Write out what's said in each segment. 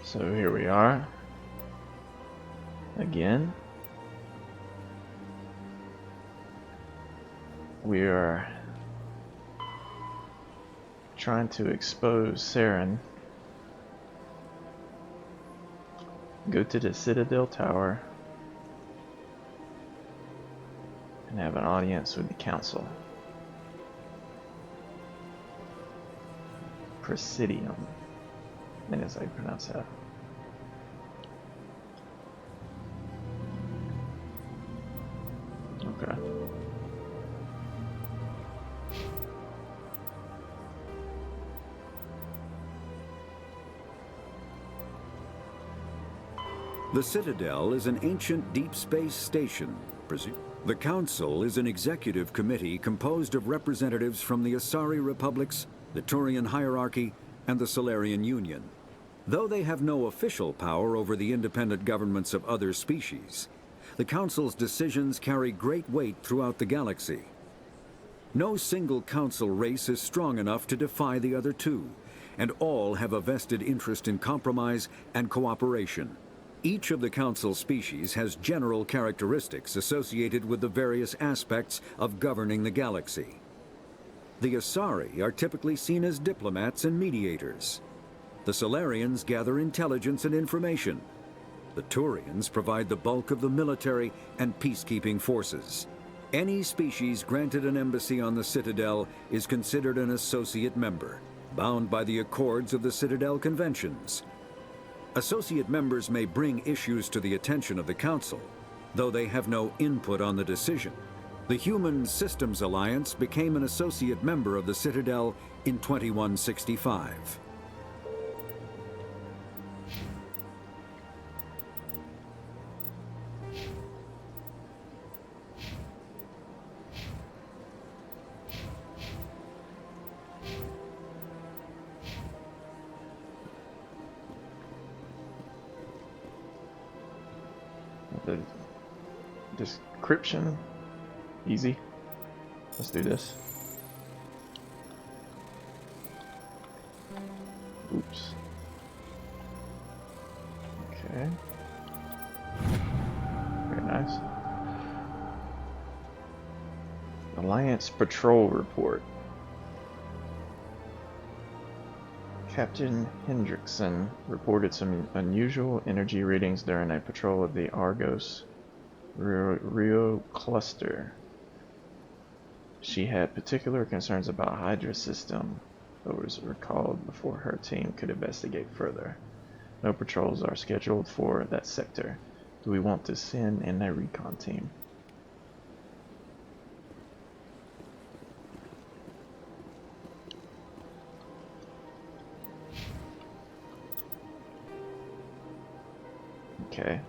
So here we are again. We are trying to expose Saren. Go to the Citadel Tower and have an audience with the council. Presidium. I think that's how you pronounce that. Okay. The Citadel is an ancient deep space station. The Council is an executive committee composed of representatives from the Asari Republics, the Turian hierarchy, and the Solarian Union. Though they have no official power over the independent governments of other species, the Council's decisions carry great weight throughout the galaxy. No single Council race is strong enough to defy the other two, and all have a vested interest in compromise and cooperation. Each of the Council species has general characteristics associated with the various aspects of governing the galaxy. The Asari are typically seen as diplomats and mediators. The Solarians gather intelligence and information. The Turians provide the bulk of the military and peacekeeping forces. Any species granted an embassy on the Citadel is considered an associate member, bound by the accords of the Citadel Conventions. Associate members may bring issues to the attention of the Council, though they have no input on the decision. The Human Systems Alliance became an associate member of the Citadel in 2165. The description, easy. Let's do this. Oops. Okay. Very nice. Alliance Patrol Report. Captain Hendrickson reported some unusual energy readings during a patrol of the Argos Rio cluster. She had particular concerns about Hydra system, but was recalled before her team could investigate further. No patrols are scheduled for that sector. Do we want to send in a recon team? Okay.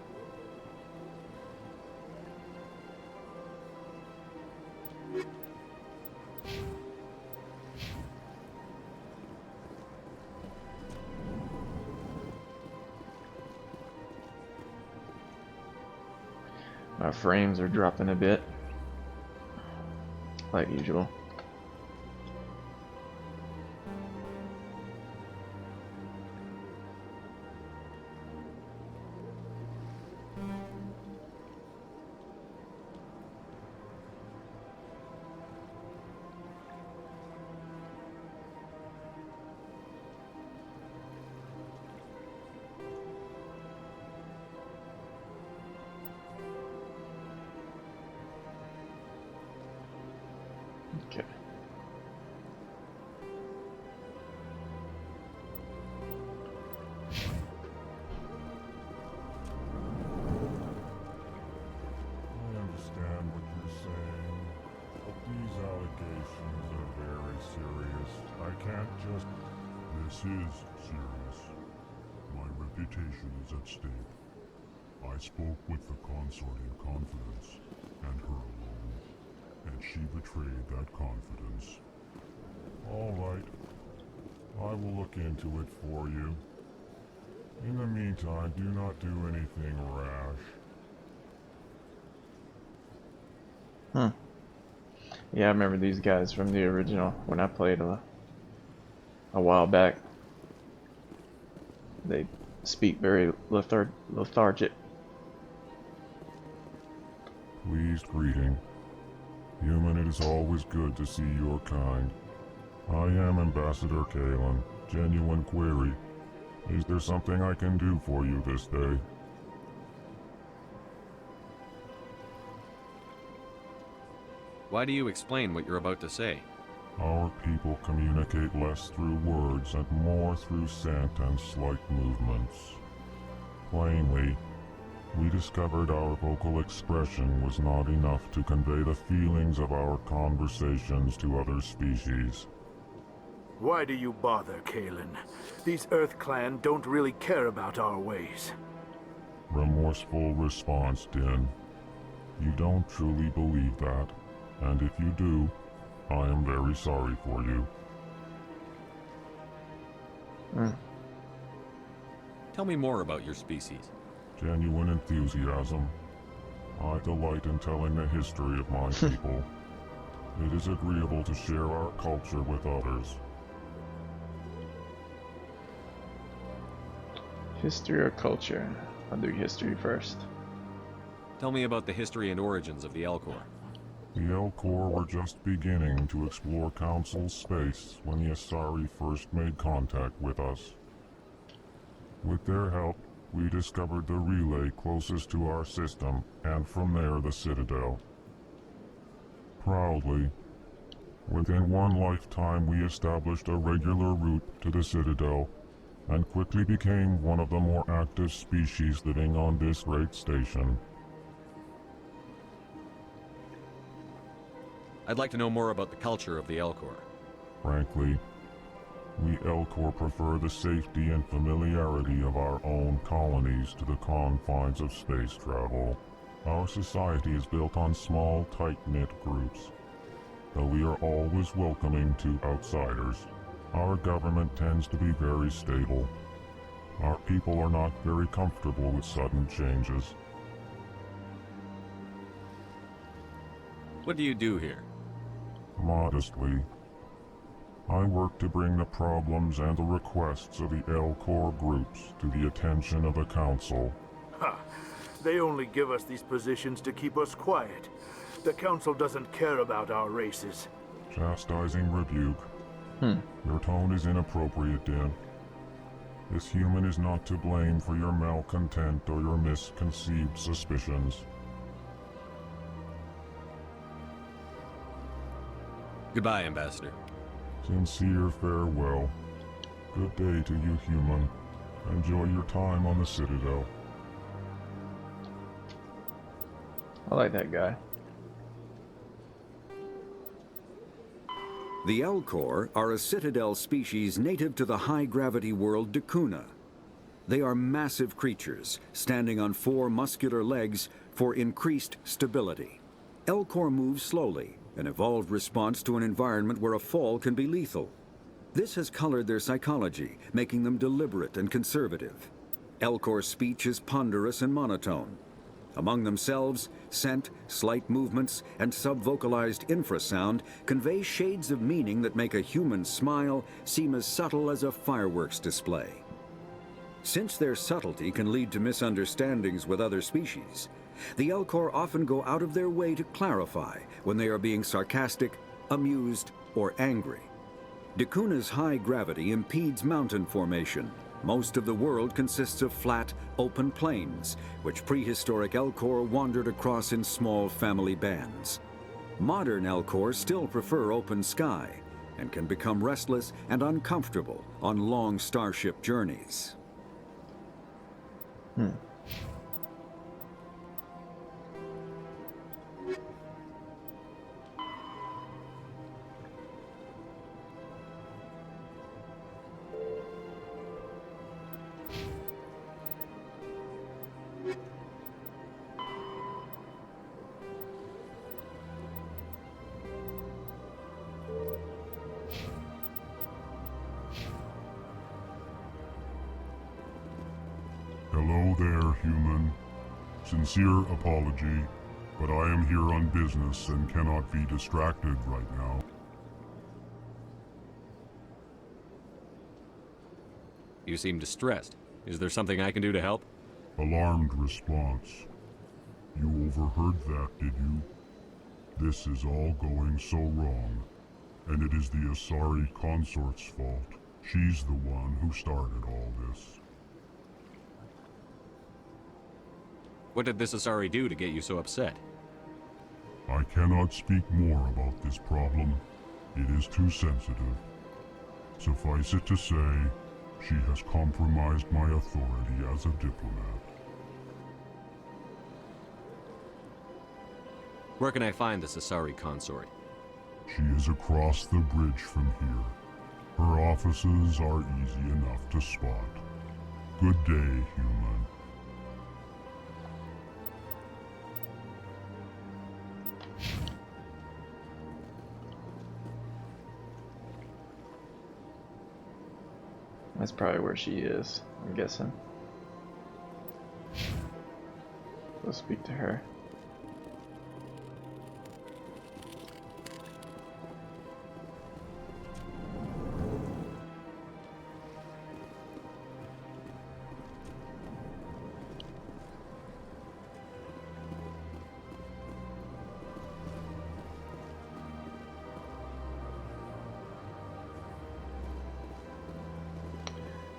My frames are dropping a bit, like usual. Okay. I understand what you're saying, but these allegations are very serious. I can't just... This is serious. My reputation is at stake. I spoke with the consort in confidence, and her alone, and she betrayed that confidence. All right. I will look into it for you. In the meantime, do not do anything rash. Yeah, I remember these guys from the original when I played a while back. They speak very lethargic. Pleased greeting. Human, it is always good to see your kind. I am Ambassador Kalen. Genuine query. Is there something I can do for you this day? Why do you explain what you're about to say? Our people communicate less through words and more through scent and slight movements. Plainly, we discovered our vocal expression was not enough to convey the feelings of our conversations to other species. Why do you bother, Kalen? These Earth Clan don't really care about our ways. Remorseful response, Din. You don't truly believe that, and if you do, I am very sorry for you. Tell me more about your species. Genuine enthusiasm. I delight in telling the history of my people. It is agreeable to share our culture with others. History or culture? I'll do history first. Tell me about the history and origins of the Elcor. The Elcor were just beginning to explore Council space when the Asari first made contact with us. With their help, we discovered the relay closest to our system, and from there the Citadel. Proudly, within one lifetime we established a regular route to the Citadel, and quickly became one of the more active species living on this great station. I'd like to know more about the culture of the Elcor. Frankly, we Elcor prefer the safety and familiarity of our own colonies to the confines of space travel. Our society is built on small, tight-knit groups. Though we are always welcoming to outsiders, our government tends to be very stable. Our people are not very comfortable with sudden changes. What do you do here? Modestly, I work to bring the problems and the requests of the Elcor groups to the attention of the Council. Ha! They only give us these positions to keep us quiet. The Council doesn't care about our races. Chastising rebuke. Your tone is inappropriate, Din. This human is not to blame for your malcontent or your misconceived suspicions. Goodbye, Ambassador. Sincere farewell. Good day to you, human. Enjoy your time on the Citadel. I like that guy. The Elcor are a citadel species native to the high-gravity world Dakuna. They are massive creatures, standing on 4 muscular legs for increased stability. Elcor move slowly, an evolved response to an environment where a fall can be lethal. This has colored their psychology, making them deliberate and conservative. Elcor speech is ponderous and monotone. Among themselves, scent, slight movements, and sub-vocalized infrasound convey shades of meaning that make a human smile seem as subtle as a fireworks display. Since their subtlety can lead to misunderstandings with other species, the Elcor often go out of their way to clarify when they are being sarcastic, amused, or angry. Dakuna's high gravity impedes mountain formation. Most of the world consists of flat, open plains, which prehistoric Elcor wandered across in small family bands. Modern Elcor still prefer open sky, and can become restless and uncomfortable on long starship journeys. Hello there, human. Sincere apology, but I am here on business and cannot be distracted right now. You seem distressed. Is there something I can do to help? Alarmed response. You overheard that, did you? This is all going so wrong, and it is the Asari consort's fault. She's the one who started all this. What did this Asari do to get you so upset? I cannot speak more about this problem. It is too sensitive. Suffice it to say, she has compromised my authority as a diplomat. Where can I find this Asari consort? She is across the bridge from here. Her offices are easy enough to spot. Good day, human. That's probably where she is, I'm guessing. Let's speak to her.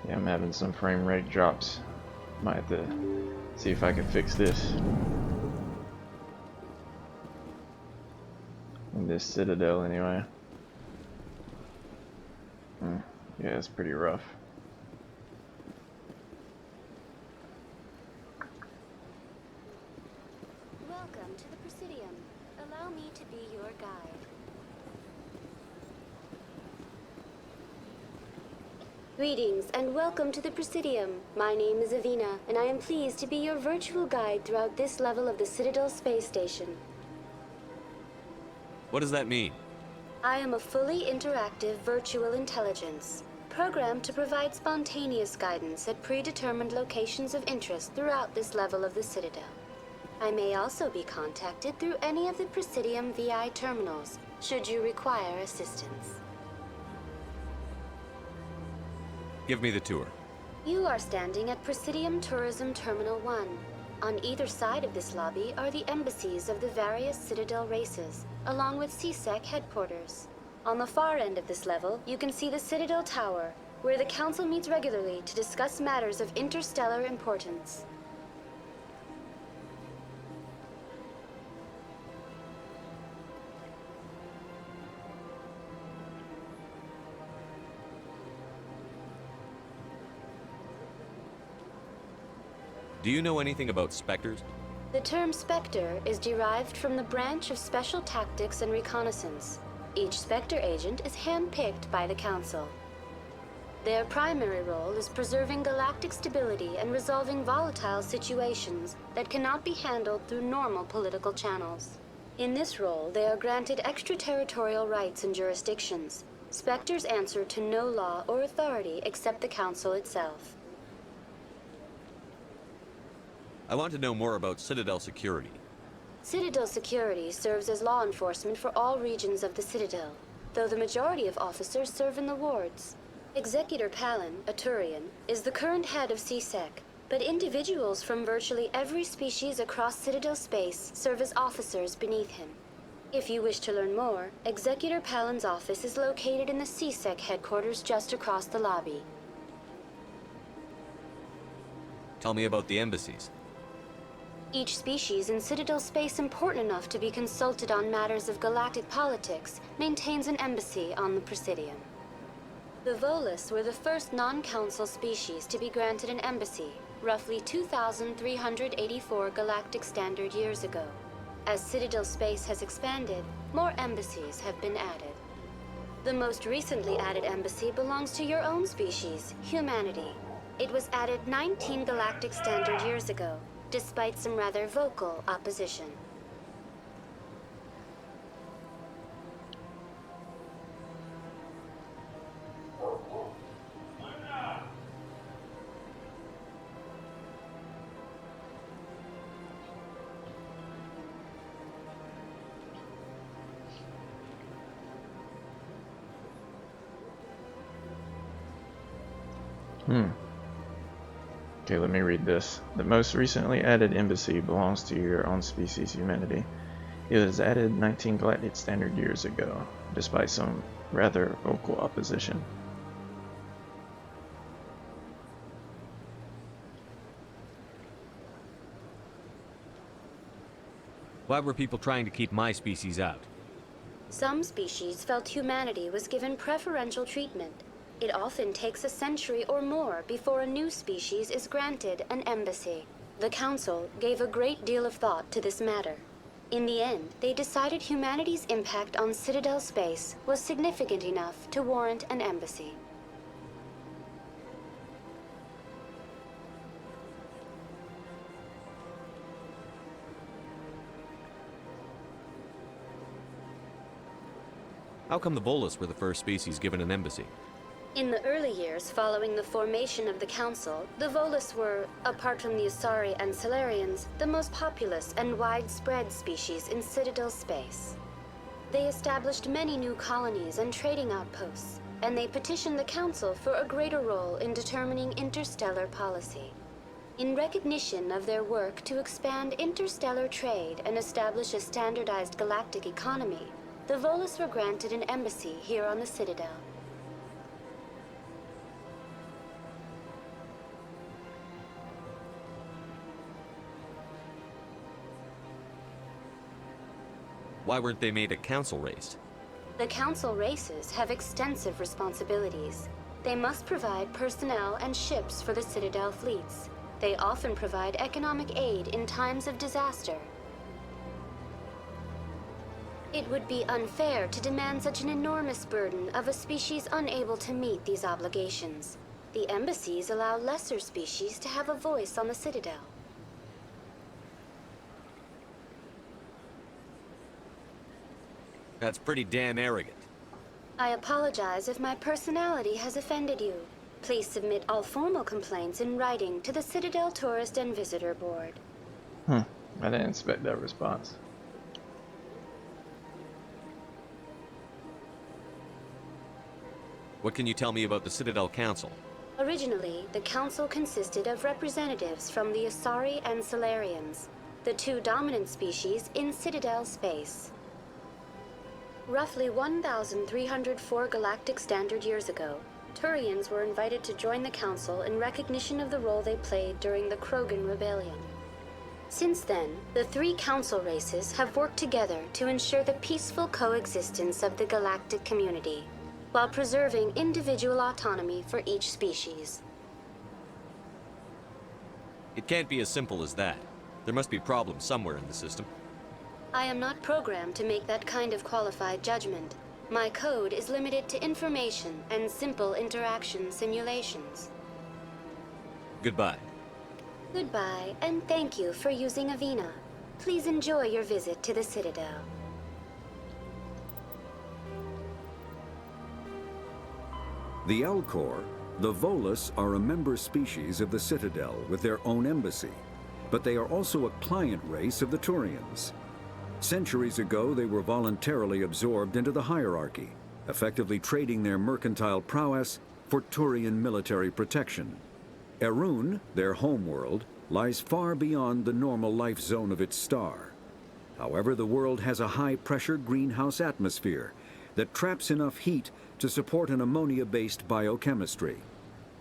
Yeah, I'm having some frame rate drops. Might have to see if I can fix this. In this citadel, anyway. Yeah, it's pretty rough. Welcome to the Presidium. Allow me to be your guide. Greetings and welcome to the Presidium. My name is Avina, and I am pleased to be your virtual guide throughout this level of the Citadel Space Station. What does that mean? I am a fully interactive virtual intelligence, programmed to provide spontaneous guidance at predetermined locations of interest throughout this level of the Citadel. I may also be contacted through any of the Presidium VI terminals, should you require assistance. Give me the tour. You are standing at Presidium Tourism Terminal 1. On either side of this lobby are the embassies of the various Citadel races, along with CSEC headquarters. On the far end of this level, you can see the Citadel Tower, where the Council meets regularly to discuss matters of interstellar importance. Do you know anything about specters? The term Spectre is derived from the branch of Special Tactics and Reconnaissance. Each Spectre agent is handpicked by the Council. Their primary role is preserving galactic stability and resolving volatile situations that cannot be handled through normal political channels. In this role, they are granted extraterritorial rights and jurisdictions. Spectres answer to no law or authority except the Council itself. I want to know more about Citadel security. Citadel security serves as law enforcement for all regions of the Citadel, though the majority of officers serve in the wards. Executor Palin, a Turian, is the current head of CSEC, but individuals from virtually every species across Citadel space serve as officers beneath him. If you wish to learn more, Executor Palin's office is located in the CSEC headquarters just across the lobby. Tell me about the embassies. Each species in Citadel space important enough to be consulted on matters of galactic politics maintains an embassy on the Presidium. The Volus were the first non-council species to be granted an embassy, roughly 2,384 galactic standard years ago. As Citadel space has expanded, more embassies have been added. The most recently added embassy belongs to your own species, humanity. It was added 19 galactic standard years ago, despite some rather vocal opposition. Okay, let me read this. The most recently added embassy belongs to your own species, humanity. It was added 19 galactic standard years ago, despite some rather vocal opposition. Why were people trying to keep my species out? Some species felt humanity was given preferential treatment. It often takes a century or more before a new species is granted an embassy. The Council gave a great deal of thought to this matter. In the end, they decided humanity's impact on Citadel space was significant enough to warrant an embassy. How come the Volus were the first species given an embassy? In the early years following the formation of the Council, the Volus were, apart from the Asari and Solarians, the most populous and widespread species in Citadel space. They established many new colonies and trading outposts, and they petitioned the Council for a greater role in determining interstellar policy. In recognition of their work to expand interstellar trade and establish a standardized galactic economy, the Volus were granted an embassy here on the Citadel. Why weren't they made a council race? The Council races have extensive responsibilities. They must provide personnel and ships for the Citadel fleets. They often provide economic aid in times of disaster. It would be unfair to demand such an enormous burden of a species unable to meet these obligations. The embassies allow lesser species to have a voice on the Citadel. That's pretty damn arrogant. I apologize if my personality has offended you. Please submit all formal complaints in writing to the Citadel Tourist and Visitor Board. I didn't expect that response. What can you tell me about the Citadel Council? Originally, the Council consisted of representatives from the Asari and Solarians, the two dominant species in Citadel space. Roughly 1,304 galactic standard years ago, Turians were invited to join the Council in recognition of the role they played during the Krogan Rebellion. Since then, the three Council races have worked together to ensure the peaceful coexistence of the galactic community, while preserving individual autonomy for each species. It can't be as simple as that. There must be problems somewhere in the system. I am not programmed to make that kind of qualified judgment. My code is limited to information and simple interaction simulations. Goodbye. Goodbye, and thank you for using Avina. Please enjoy your visit to the Citadel. The Elcor, the Volus, are a member species of the Citadel with their own embassy, but they are also a client race of the Turians. Centuries ago, they were voluntarily absorbed into the hierarchy, effectively trading their mercantile prowess for Turian military protection. Erun, their homeworld, lies far beyond the normal life zone of its star. However, the world has a high-pressure greenhouse atmosphere that traps enough heat to support an ammonia-based biochemistry.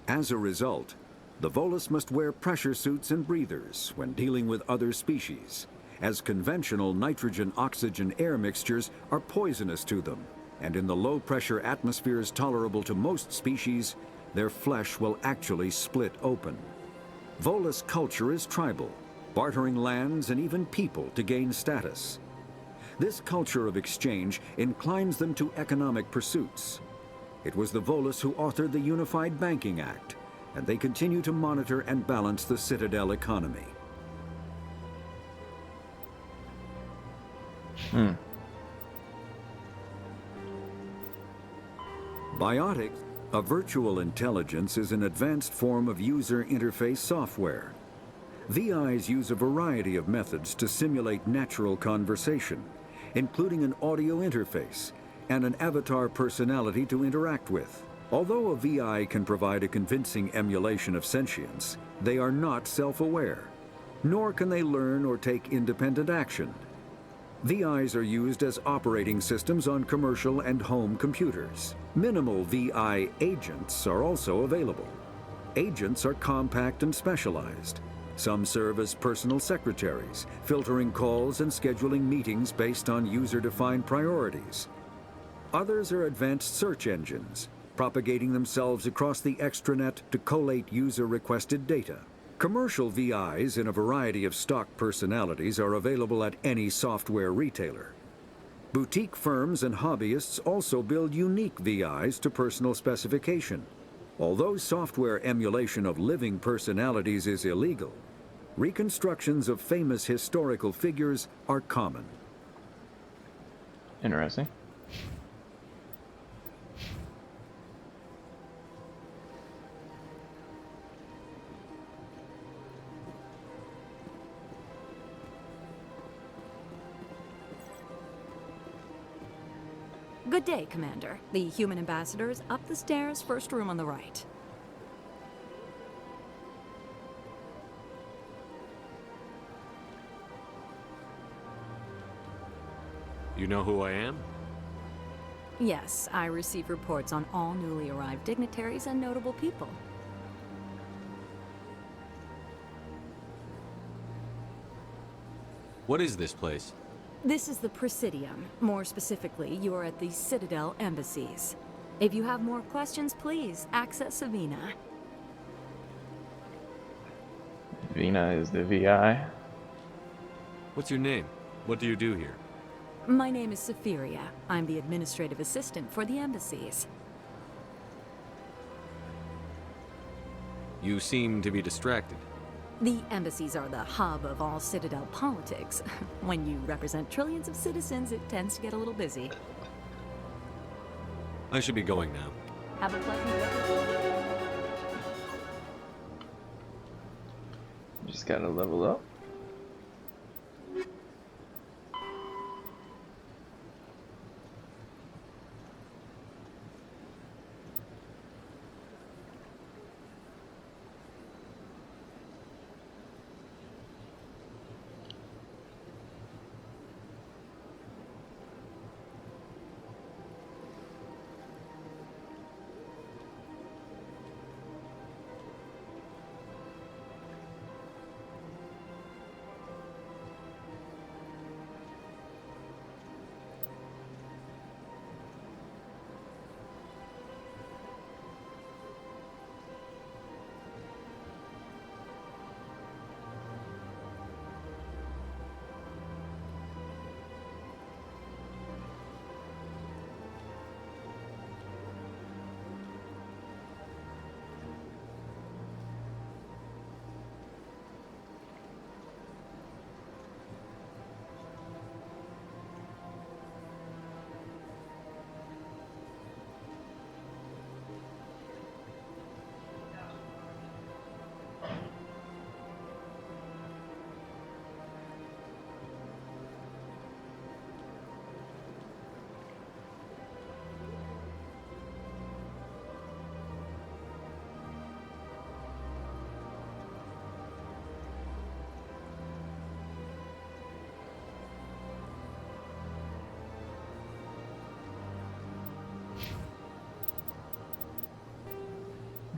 As a result, the Volus must wear pressure suits and breathers when dealing with other species, as conventional nitrogen-oxygen air mixtures are poisonous to them, and in the low-pressure atmospheres tolerable to most species, their flesh will actually split open. Volus culture is tribal, bartering lands and even people to gain status. This culture of exchange inclines them to economic pursuits. It was the Volus who authored the Unified Banking Act, and they continue to monitor and balance the Citadel economy. Biotics, a virtual intelligence, is an advanced form of user interface software. VIs use a variety of methods to simulate natural conversation, including an audio interface and an avatar personality to interact with, Although a VI can provide a convincing emulation of sentience, they are not self-aware, nor can they learn or take independent action. VIs are used as operating systems on commercial and home computers. Minimal VI agents are also available. Agents are compact and specialized. Some serve as personal secretaries, filtering calls and scheduling meetings based on user-defined priorities. Others are advanced search engines, propagating themselves across the extranet to collate user-requested data. Commercial VIs in a variety of stock personalities are available at any software retailer. Boutique firms and hobbyists also build unique VIs to personal specification. Although software emulation of living personalities is illegal, reconstructions of famous historical figures are common. Interesting. Good day, Commander. The human ambassador is up the stairs, first room on the right. You know who I am? Yes, I receive reports on all newly arrived dignitaries and notable people. What is this place? This is the Presidium. More specifically, you are at the Citadel embassies. If you have more questions, please access Savina. Vina is the VI. What's your name? What do you do here? My name is Safiria. I'm the administrative assistant for the embassies. You seem to be distracted. The embassies are the hub of all Citadel politics. When you represent trillions of citizens, it tends to get a little busy. I should be going now. Have a pleasant day. Just gotta level up.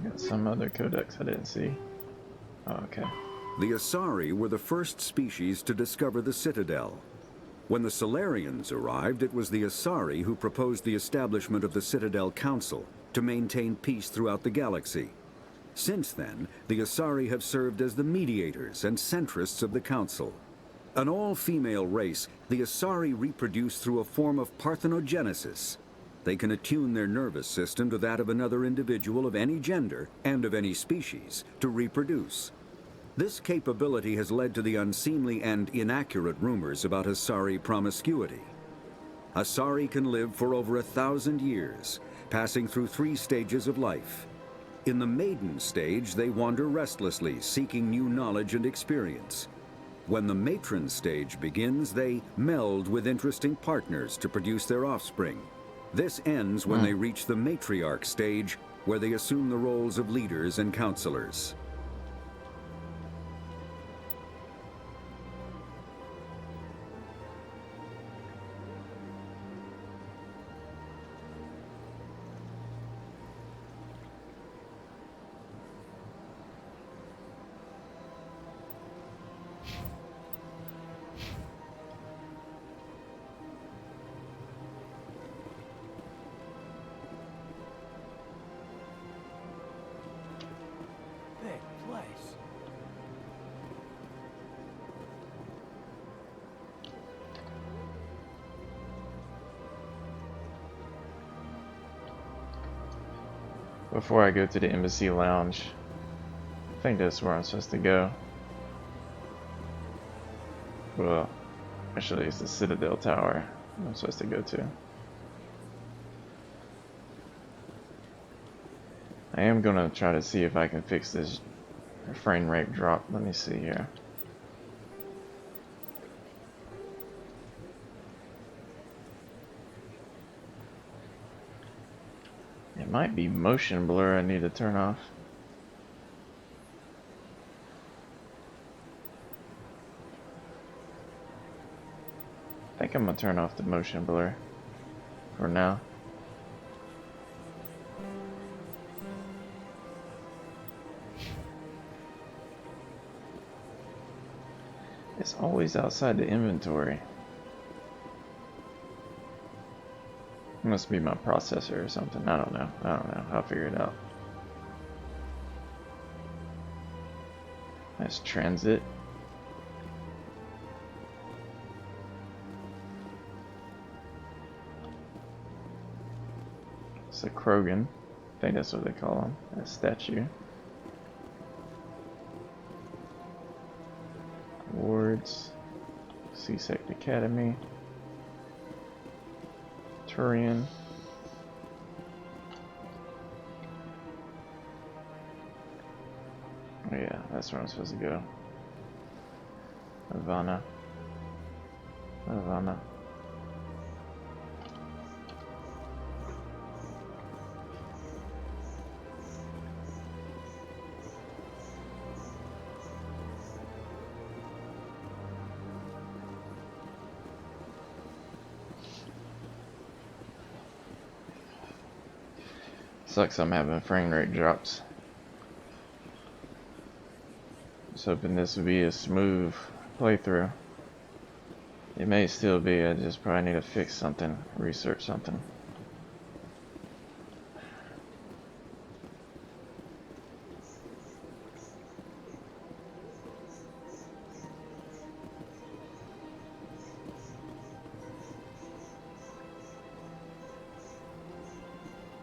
Got some other codex I didn't see. Oh, okay. The Asari were the first species to discover the Citadel. When the Solarians arrived, it was the Asari who proposed the establishment of the Citadel Council to maintain peace throughout the galaxy. Since then, the Asari have served as the mediators and centrists of the Council. An all-female race, the Asari reproduce through a form of parthenogenesis. They can attune their nervous system to that of another individual of any gender and of any species to reproduce. This capability has led to the unseemly and inaccurate rumors about Asari promiscuity. Asari can live for over 1,000 years, passing through 3 stages of life. In the maiden stage, they wander restlessly, seeking new knowledge and experience. When the matron stage begins, they meld with interesting partners to produce their offspring. This ends when they reach the matriarch stage, where they assume the roles of leaders and counselors. Big place. Before I go to the embassy lounge, I think that's where I'm supposed to go. Well, actually it's the Citadel Tower I'm supposed to go to. I am gonna try to see if I can fix this frame rate drop. Let me see here. It might be motion blur I need to turn off. I think I'm gonna turn off the motion blur for now. It's always outside the inventory. It must be my processor or something. I don't know. I'll figure it out. That's transit. It's a Krogan. I think that's what they call him. A statue. Awards. C-Sect Academy. Turian. Oh yeah, that's where I'm supposed to go. Havana. Havana. Sucks I'm having frame rate drops. Just hoping this will be a smooth playthrough. It may still be, I just probably need to fix something, research something.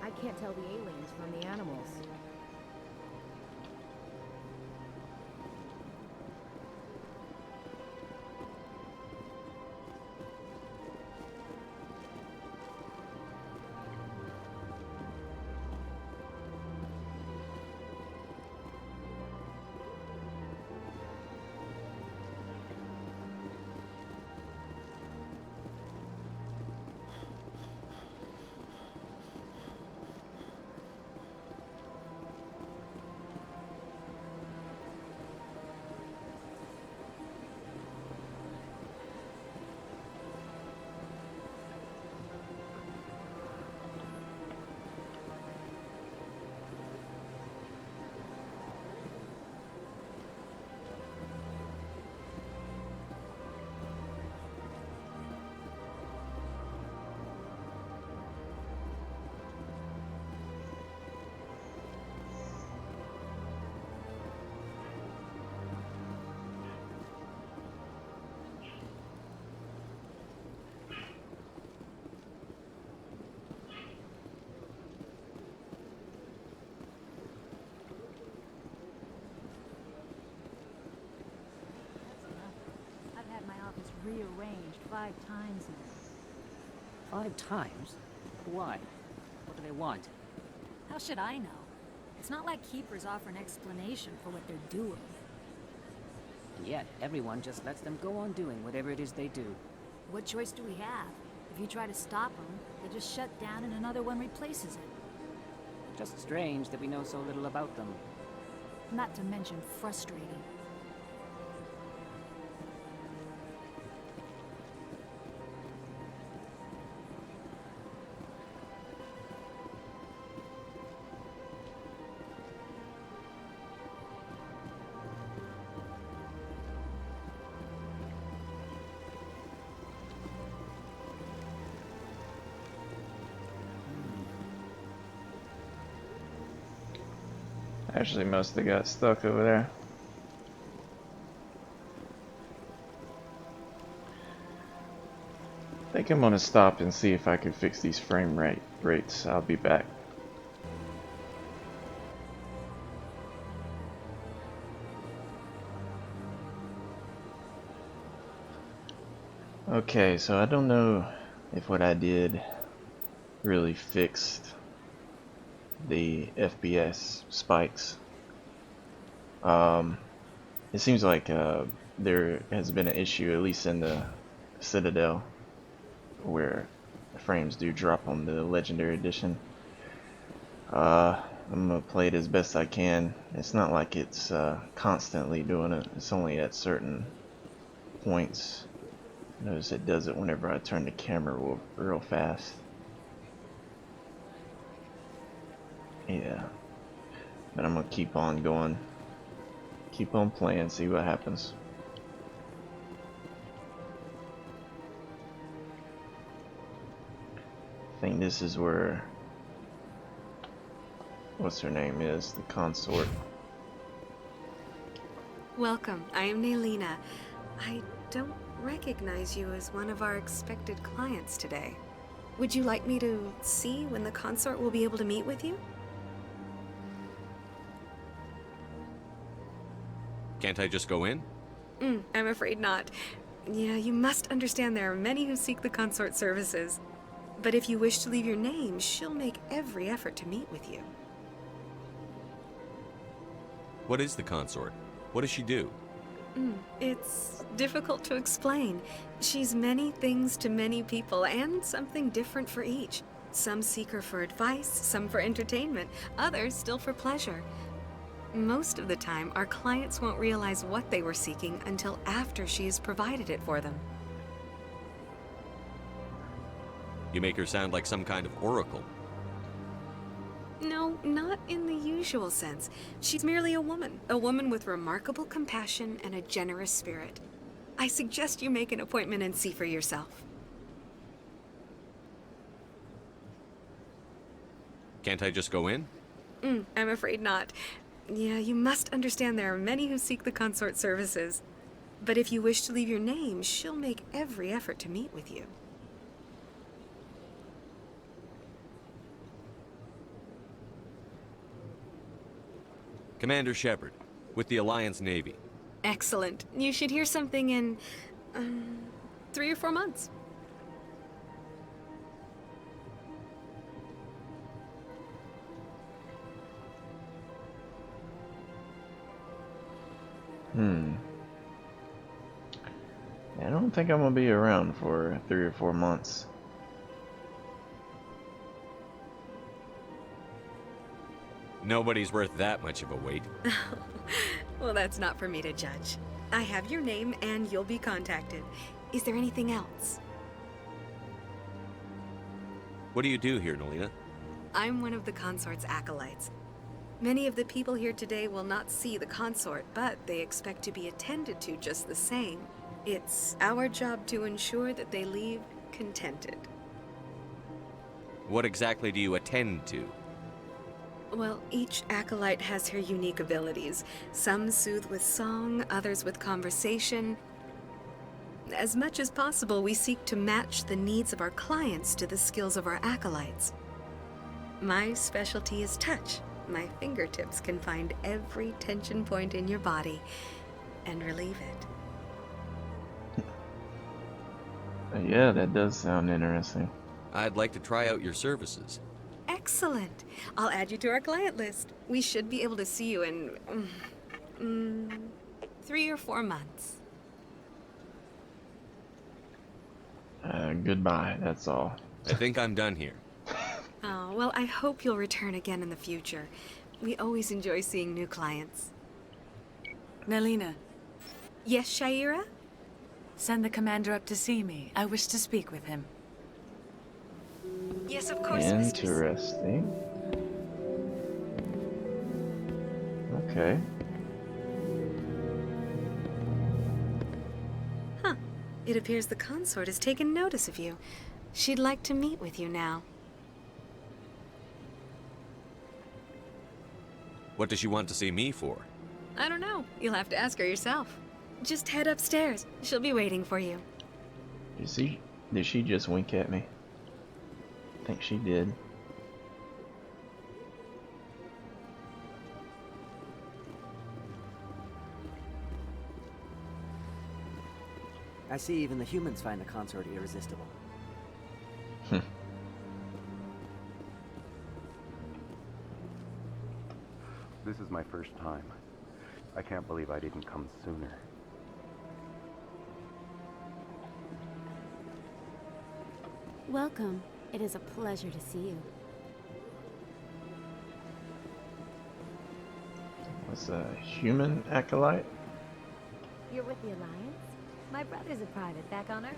I can't tell the aliens from the animals. Rearranged 5 times now. 5 times? Why? What do they want? How should I know? It's not like Keepers offer an explanation for what they're doing. And yet, everyone just lets them go on doing whatever it is they do. What choice do we have? If you try to stop them, they just shut down and another one replaces it. Just strange that we know so little about them. Not to mention frustrating. Actually, must have got stuck over there. I think I'm gonna stop and see if I can fix these frame rates. I'll be back. Okay, so I don't know if what I did really fixed the FPS spikes. It seems like there has been an issue, at least in the Citadel, where the frames do drop on the Legendary Edition. I'm gonna play it as best I can. It's not like it's constantly doing it. It's only at certain points. Notice it does it whenever I turn the camera real fast. Yeah. But I'm gonna keep on going. Keep on playing, see what happens. I think this is where, what's her name is, the consort. Welcome, I am Naylina. I don't recognize you as one of our expected clients today. Would you like me to see when the consort will be able to meet with you? Can't I just go in? I'm afraid not. Yeah, you must understand there are many who seek the consort services. But if you wish to leave your name, she'll make every effort to meet with you. What is the consort? What does she do? It's difficult to explain. She's many things to many people, and something different for each. Some seek her for advice, some for entertainment, others still for pleasure. Most of the time, our clients won't realize what they were seeking until after she has provided it for them. You make her sound like some kind of oracle. No, not in the usual sense. She's merely a woman with remarkable compassion and a generous spirit. I suggest you make an appointment and see for yourself. Can't I just go in? I'm afraid not. Yeah, you must understand there are many who seek the consort services. But if you wish to leave your name, she'll make every effort to meet with you. Commander Shepard, with the Alliance Navy. Excellent. You should hear something in 3 or 4 months. I don't think I'm gonna be around for 3 or 4 months. Nobody's worth that much of a wait. Well, that's not for me to judge. I have your name and you'll be contacted. Is there anything else? What do you do here, Naylina? I'm one of the consort's acolytes. Many of the people here today will not see the consort, but they expect to be attended to just the same. It's our job to ensure that they leave contented. What exactly do you attend to? Well, each acolyte has her unique abilities. Some soothe with song, others with conversation. As much as possible, we seek to match the needs of our clients to the skills of our acolytes. My specialty is touch. My fingertips can find every tension point in your body and relieve it. Yeah, that does sound interesting. I'd like to try out your services. Excellent. I'll add you to our client list. We should be able to see you in 3 or 4 months. Goodbye, that's all. I think I'm done here. Oh, well, I hope you'll return again in the future. We always enjoy seeing new clients. Nelina, Yes, Shaira? send the commander up to see me. I wish to speak with him. Yes, of course, mistress. Interesting. Okay. Huh. It appears the consort has taken notice of you. She'd like to meet with you now. What does she want to see me for? I don't know. You'll have to ask her yourself. Just head upstairs. She'll be waiting for you. Did she just wink at me? I think she did. I see even the humans find the consort irresistible. This is my first time. I can't believe I didn't come sooner. Welcome. It is a pleasure to see you. Was a human acolyte? You're with the Alliance? My brother's a private back on Earth.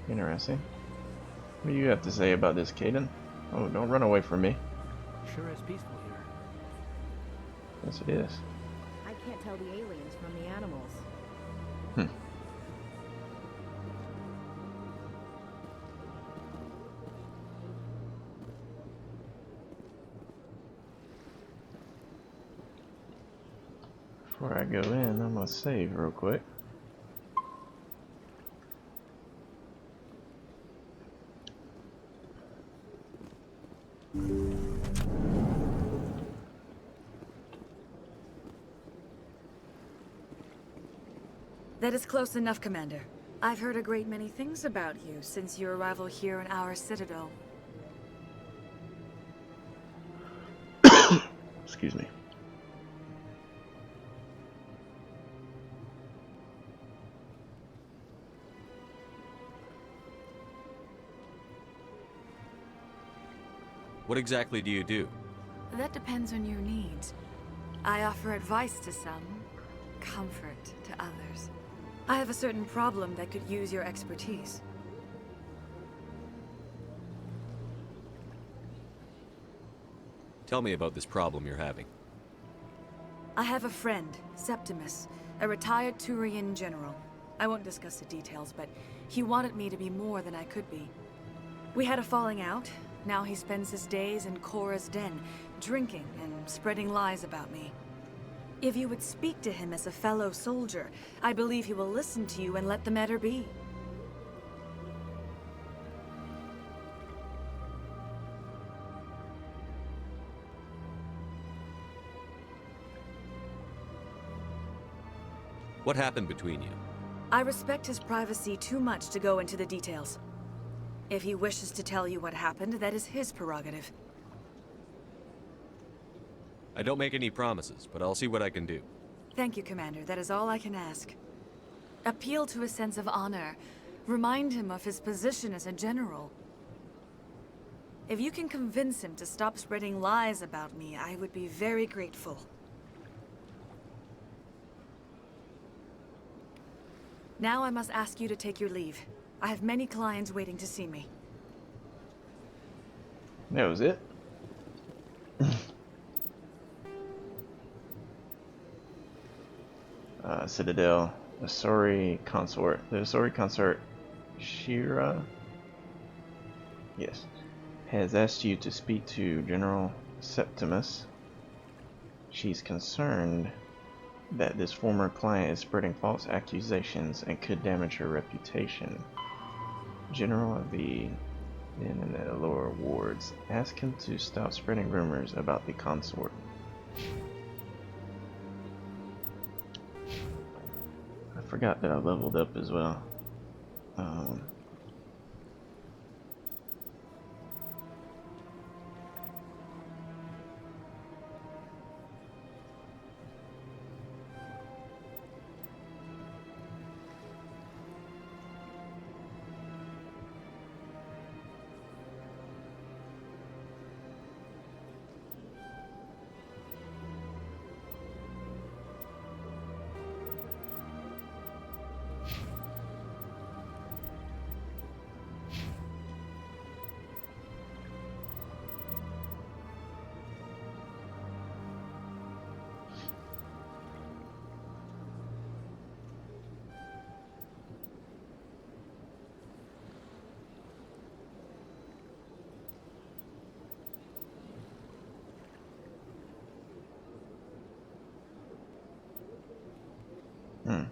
Interesting. What do you have to say about this, Caden? Oh, don't run away from me. Sure is peaceful here. Yes, it is. I can't tell the aliens from the animals. Before I go in, I'm gonna save real quick. That is close enough, Commander. I've heard a great many things about you since your arrival here in our citadel. Excuse me. What exactly do you do? That depends on your needs. I offer advice to some, comfort to others. I have a certain problem that could use your expertise. Tell me about this problem you're having. I have a friend, Septimus, a retired Turian general. I won't discuss the details, but he wanted me to be more than I could be. We had a falling out. Now he spends his days in Korra's den, drinking and spreading lies about me. If you would speak to him as a fellow soldier, I believe he will listen to you and let the matter be. What happened between you? I respect his privacy too much to go into the details. If he wishes to tell you what happened, that is his prerogative. I don't make any promises, but I'll see what I can do. Thank you, Commander. That is all I can ask. Appeal to his sense of honor. Remind him of his position as a general. If you can convince him to stop spreading lies about me, I would be very grateful. Now I must ask you to take your leave. I have many clients waiting to see me. That was it. Citadel, Asori consort. The Asori consort, Shira, yes, has asked you to speak to General Septimus. She's concerned that this former client is spreading false accusations and could damage her reputation. General of the Inn and the lower wards, ask him to stop spreading rumors about the consort. I forgot that I leveled up as well. I'll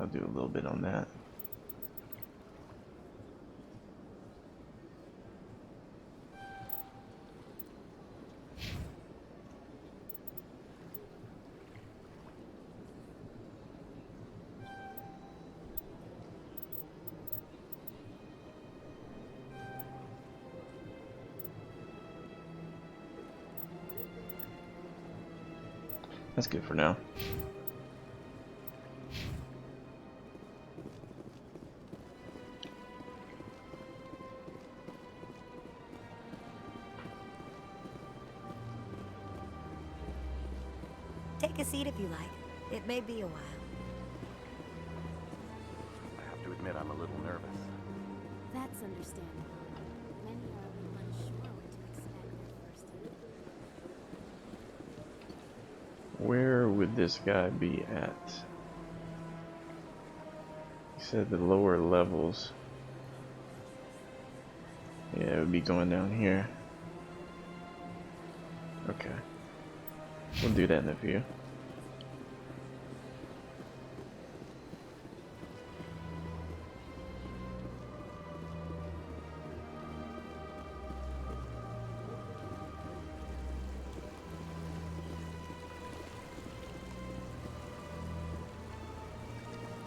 do a little bit on that. That's good for now. Take a seat if you like. It may be a while. I have to admit I'm a little nervous. That's understandable. Many are a little unsure what to expect at first. Where would this guy be at? He said the lower levels. Yeah, it would be going down here. Okay. We'll do that in a few.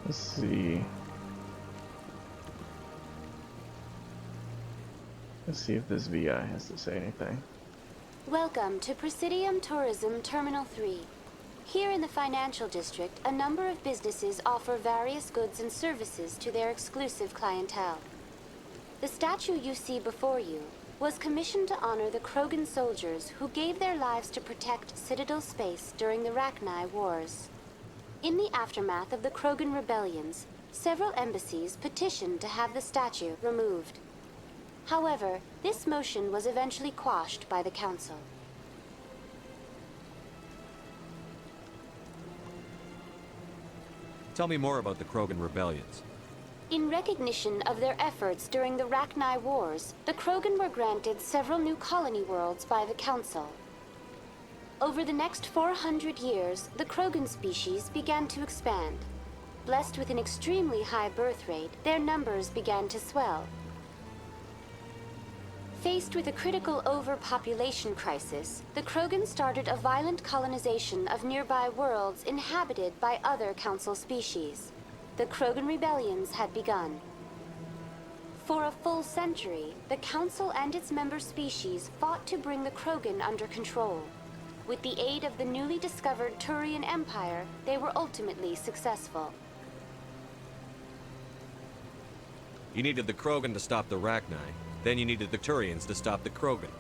Let's see. Let's see if this VI has to say anything. Welcome to Presidium Tourism Terminal 3. Here in the financial district, a number of businesses offer various goods and services to their exclusive clientele. The statue you see before you was commissioned to honor the Krogan soldiers who gave their lives to protect Citadel space during the Rachni Wars. In the aftermath of the Krogan rebellions, several embassies petitioned to have the statue removed. However, this motion was eventually quashed by the Council. Tell me more about the Krogan rebellions. In recognition of their efforts during the Rachni Wars, the Krogan were granted several new colony worlds by the Council. Over the next 400 years, the Krogan species began to expand. Blessed with an extremely high birth rate, their numbers began to swell. Faced with a critical overpopulation crisis, the Krogan started a violent colonization of nearby worlds inhabited by other Council species. The Krogan rebellions had begun. For a full century, the Council and its member species fought to bring the Krogan under control. With the aid of the newly discovered Turian Empire, they were ultimately successful. You needed the Krogan to stop the Rachni. Then you needed the Turians to stop the Krogan.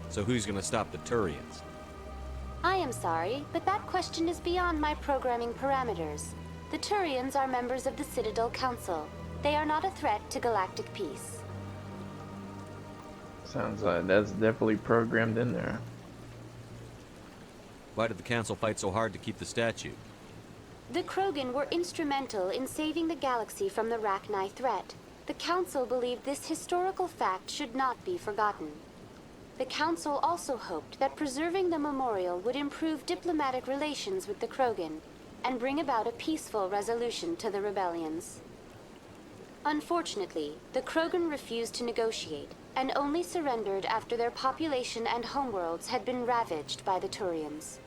So who's gonna stop the Turians? I am sorry, but that question is beyond my programming parameters. The Turians are members of the Citadel Council. They are not a threat to galactic peace. Sounds like that's definitely programmed in there. Why did the Council fight so hard to keep the statue? The Krogan were instrumental in saving the galaxy from the Rachni threat. The Council believed this historical fact should not be forgotten. The Council also hoped that preserving the memorial would improve diplomatic relations with the Krogan and bring about a peaceful resolution to the rebellions. Unfortunately, the Krogan refused to negotiate and only surrendered after their population and homeworlds had been ravaged by the Turians.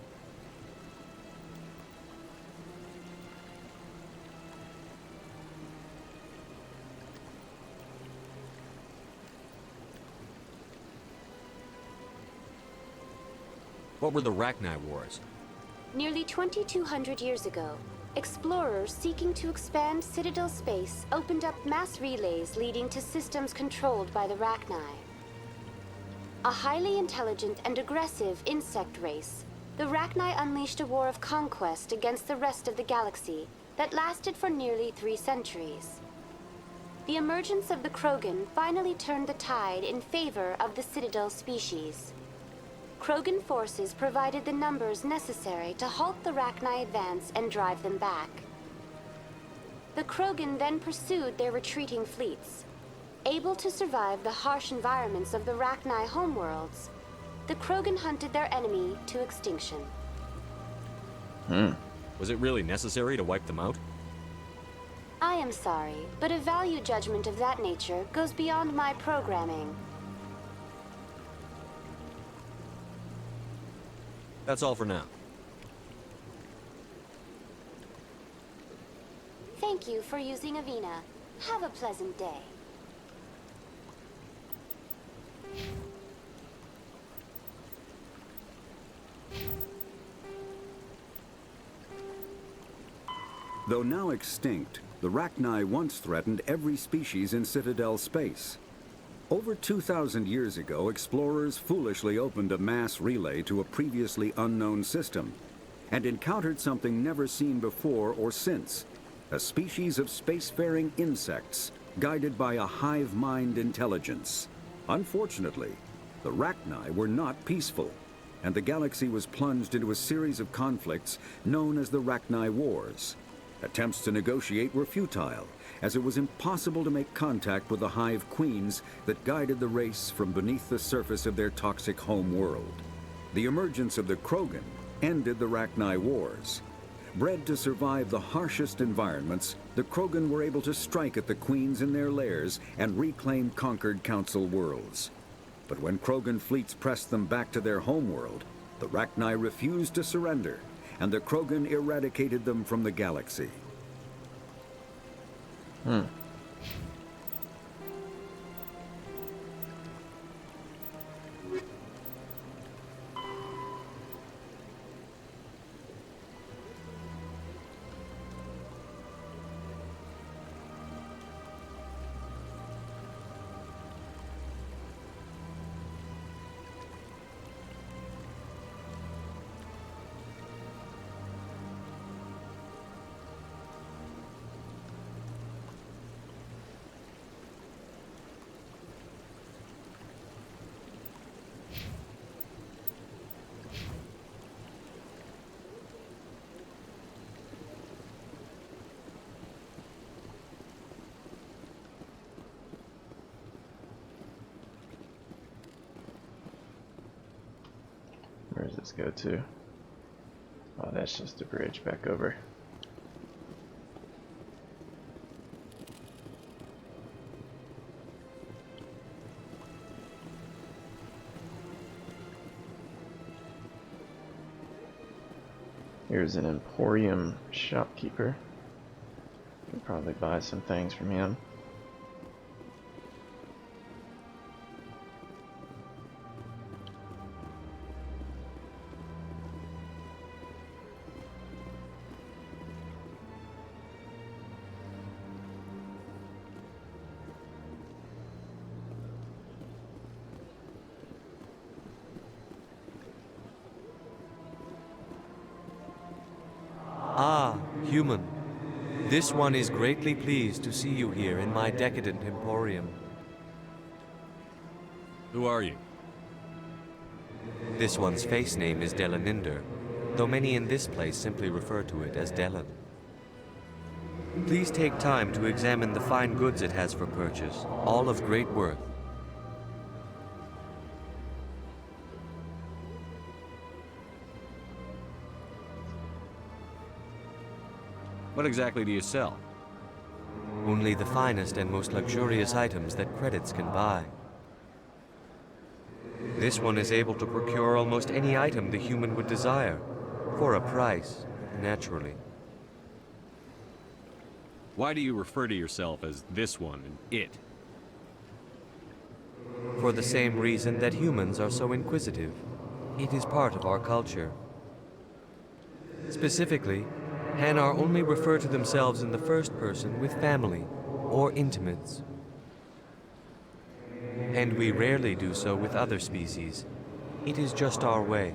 What were the Rachni Wars? Nearly 2,200 years ago, explorers seeking to expand Citadel space opened up mass relays leading to systems controlled by the Rachni. A highly intelligent and aggressive insect race, the Rachni unleashed a war of conquest against the rest of the galaxy that lasted for nearly 3 centuries. The emergence of the Krogan finally turned the tide in favor of the Citadel species. Krogan forces provided the numbers necessary to halt the Rachni advance and drive them back. The Krogan then pursued their retreating fleets. Able to survive the harsh environments of the Rachni homeworlds, the Krogan hunted their enemy to extinction. Was it really necessary to wipe them out? I am sorry, but a value judgment of that nature goes beyond my programming. That's all for now. Thank you for using Avina. Have a pleasant day. Though now extinct, the Rachni once threatened every species in Citadel space. Over 2,000 years ago, explorers foolishly opened a mass relay to a previously unknown system and encountered something never seen before or since, a species of spacefaring insects guided by a hive mind intelligence. Unfortunately, the Rachni were not peaceful, and the galaxy was plunged into a series of conflicts known as the Rachni Wars. Attempts to negotiate were futile, as it was impossible to make contact with the hive queens that guided the race from beneath the surface of their toxic home world. The emergence of the Krogan ended the Rachni Wars. Bred to survive the harshest environments, the Krogan were able to strike at the queens in their lairs and reclaim conquered Council worlds. But when Krogan fleets pressed them back to their homeworld, the Rachni refused to surrender, and the Krogan eradicated them from the galaxy. Where does this go to? Oh, that's just a bridge back over. Here's an Emporium shopkeeper. Can probably buy some things from him. Ah, human. This one is greatly pleased to see you here in my decadent emporium. Who are you? This one's face name is Delaninder, though many in this place simply refer to it as Delan. Please take time to examine the fine goods it has for purchase, all of great worth. What exactly do you sell? Only the finest and most luxurious items that credits can buy. This one is able to procure almost any item the human would desire, for a price, naturally. Why do you refer to yourself as this one and it? For the same reason that humans are so inquisitive. It is part of our culture. Specifically, Hanar only refer to themselves in the first person with family or intimates. And we rarely do so with other species. It is just our way.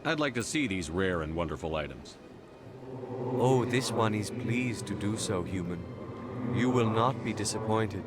I'd like to see these rare and wonderful items. Oh, this one is pleased to do so, human. You will not be disappointed.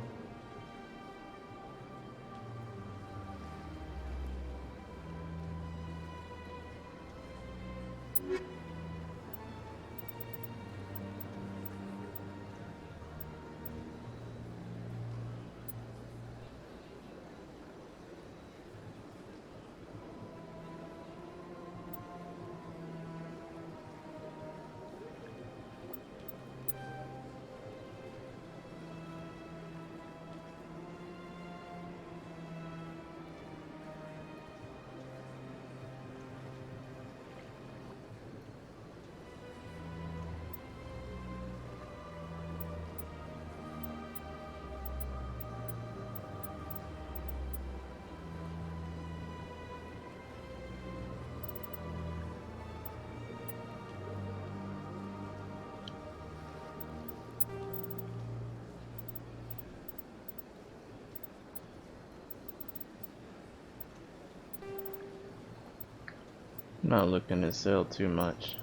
I'm not looking to sell too much.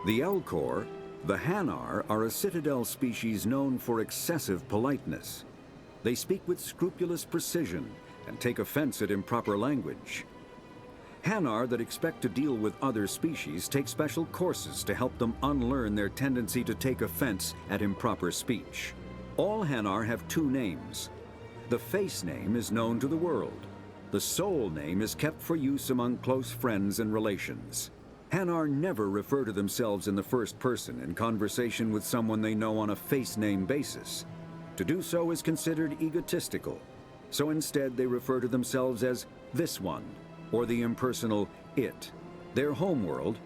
The Elcor, the Hanar, are a citadel species known for excessive politeness. They speak with scrupulous precision and take offense at improper language. Hanar that expect to deal with other species take special courses to help them unlearn their tendency to take offense at improper speech. All Hanar have two names. The face name is known to the world. The soul name is kept for use among close friends and relations. Hanar never refer to themselves in the first person in conversation with someone they know on a face name basis. To do so is considered egotistical, so instead they refer to themselves as this one, or the impersonal it. Their homeworld,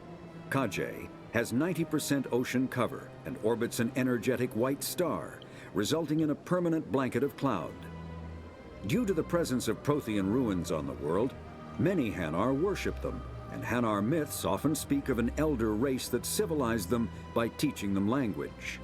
Kajay, has 90% ocean cover and orbits an energetic white star, resulting in a permanent blanket of cloud. Due to the presence of Prothean ruins on the world, many Hanar worship them, and Hanar myths often speak of an elder race that civilized them by teaching them language.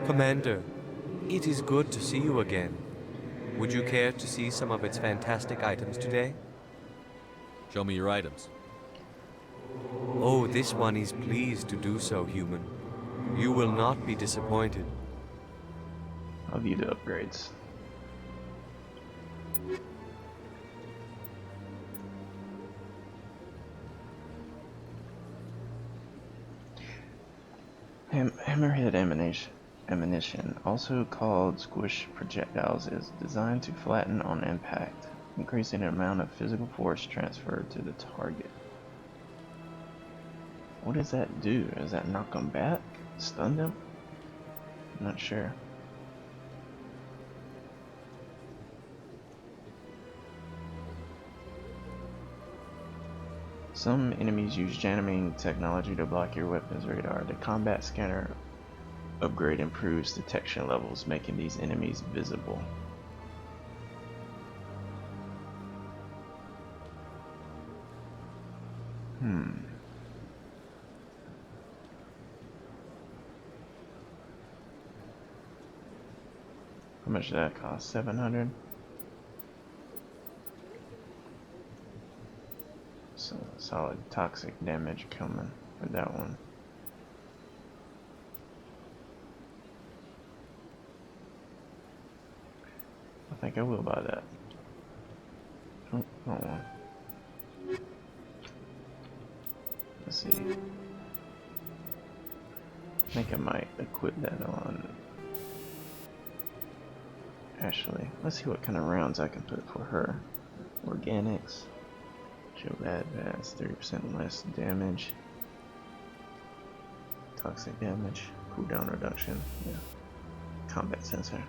Commander, it is good to see you again. Would you care to see some of its fantastic items today? Show me your items. Oh, this one is pleased to do so, human. You will not be disappointed. I'll view the upgrades. Hammerhead ammunition, also called squish projectiles, is designed to flatten on impact, increasing the amount of physical force transferred to the target. What does that do? Does that knock them back? Stun them? I'm not sure. Some enemies use jamming technology to block your weapon's radar. The combat scanner upgrade improves detection levels, making these enemies visible. How much did that cost? 700? So solid toxic damage coming with that one. I think I will buy that. Oh, not one. Let's see. I think I might equip that on. Actually, let's see what kind of rounds I can put for her. Organics. Show bad advance, 30% less damage. Toxic damage. Cooldown reduction. Yeah. Combat sensor.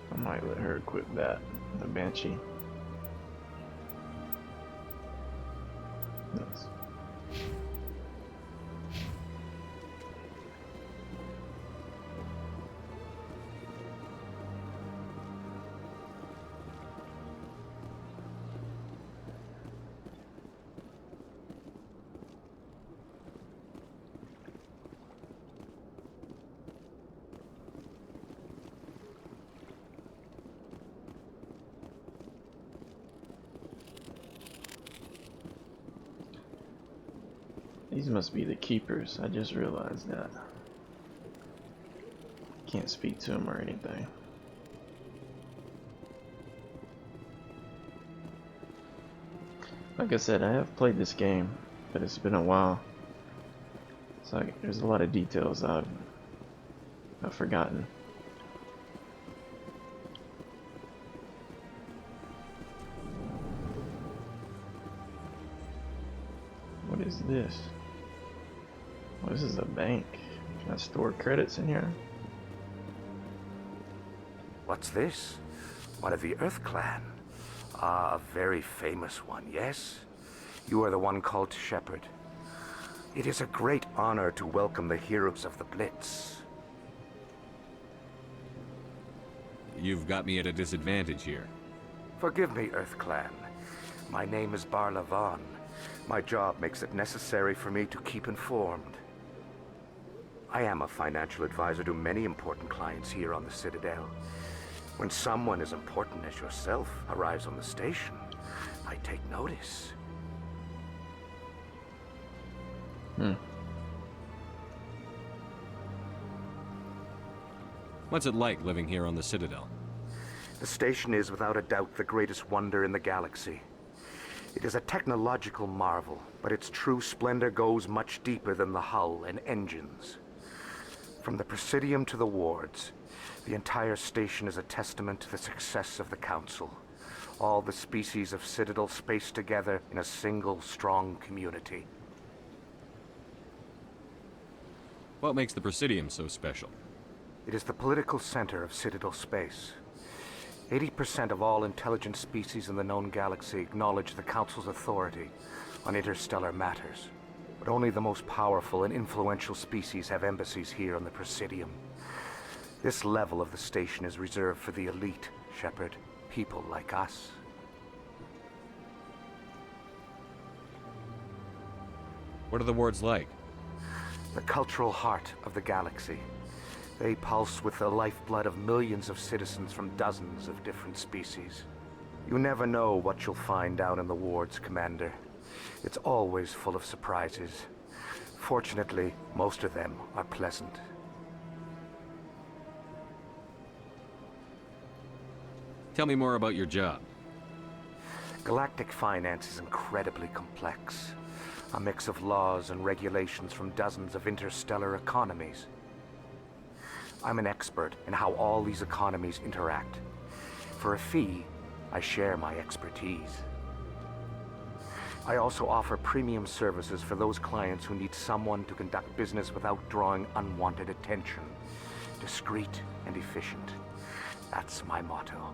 I might let her equip that, the Banshee. These must be the keepers. I just realized that. Can't speak to them or anything. Like I said, I have played this game, but it's been a while. So there's a lot of details I've forgotten. What is this? Oh, this is a bank. Can I store credits in here? What's this? One of the Earth Clan. Ah, a very famous one, yes? You are the one called Shepard. It is a great honor to welcome the heroes of the Blitz. You've got me at a disadvantage here. Forgive me, Earth Clan. My name is Barla Vaughn. My job makes it necessary for me to keep informed. I am a financial advisor to many important clients here on the Citadel. When someone as important as yourself arrives on the station, I take notice. What's it like living here on the Citadel? The station is without a doubt the greatest wonder in the galaxy. It is a technological marvel, but its true splendor goes much deeper than the hull and engines. From the Presidium to the wards, the entire station is a testament to the success of the Council. All the species of Citadel spaced together in a single strong community. What makes the Presidium so special? It is the political center of Citadel space. 80% of all intelligent species in the known galaxy acknowledge the Council's authority on interstellar matters. But only the most powerful and influential species have embassies here on the Presidium. This level of the station is reserved for the elite, Shepard. People like us. What are the wards like? The cultural heart of the galaxy. They pulse with the lifeblood of millions of citizens from dozens of different species. You never know what you'll find down in the wards, Commander. It's always full of surprises. Fortunately, most of them are pleasant. Tell me more about your job. Galactic finance is incredibly complex. A mix of laws and regulations from dozens of interstellar economies. I'm an expert in how all these economies interact. For a fee, I share my expertise. I also offer premium services for those clients who need someone to conduct business without drawing unwanted attention. Discreet and efficient. That's my motto.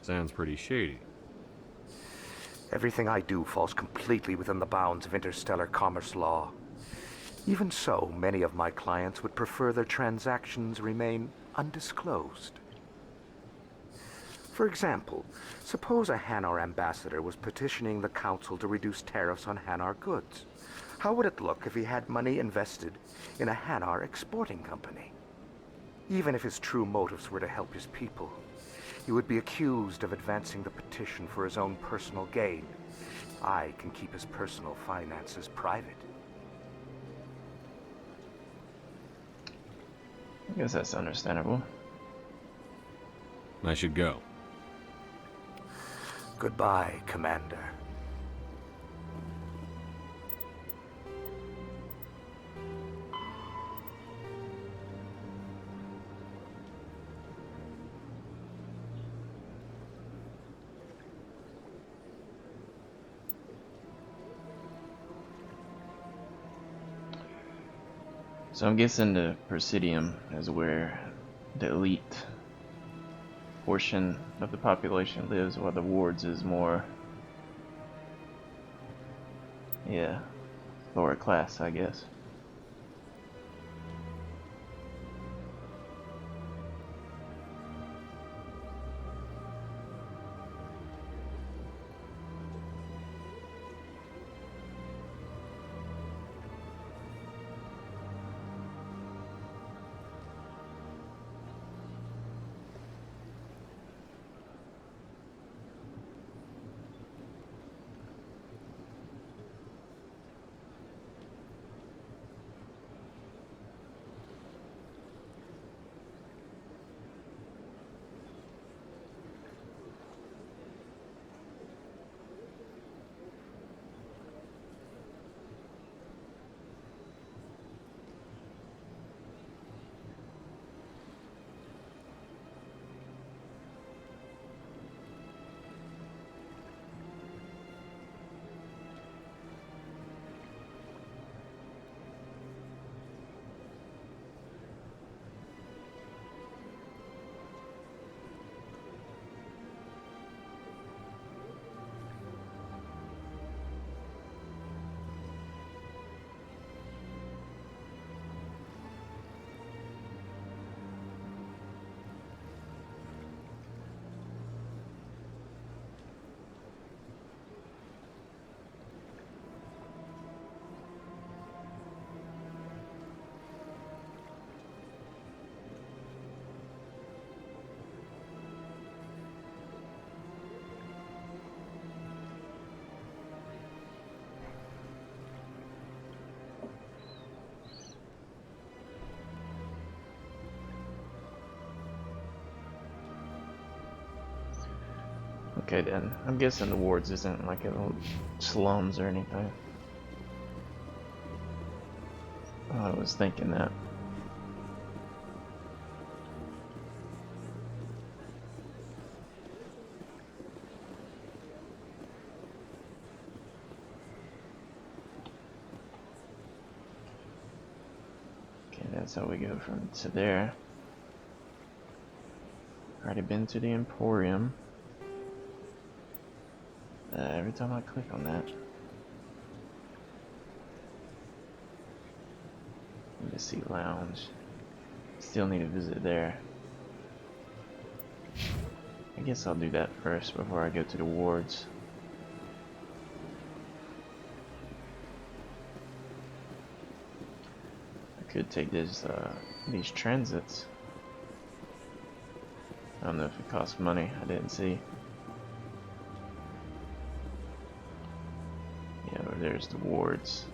Sounds pretty shady. Everything I do falls completely within the bounds of interstellar commerce law. Even so, many of my clients would prefer their transactions remain undisclosed. For example, suppose a Hanar ambassador was petitioning the Council to reduce tariffs on Hanar goods. How would it look if he had money invested in a Hanar exporting company? Even if his true motives were to help his people, he would be accused of advancing the petition for his own personal gain. I can keep his personal finances private. I guess that's understandable. I should go. Goodbye, Commander. So I'm guessing the Presidium is where the elite portion of the population lives, while the wards is more, yeah, lower class, I guess. Okay then, I'm guessing the wards isn't like a little slums or anything. I was thinking that. Okay, that's how we go from to there. Already been to the Emporium. Every time I click on that. Embassy Lounge. Still need to visit there. I guess I'll do that first before I go to the wards. I could take these transits. I don't know if it costs money. I didn't see. Yeah, there's the wards.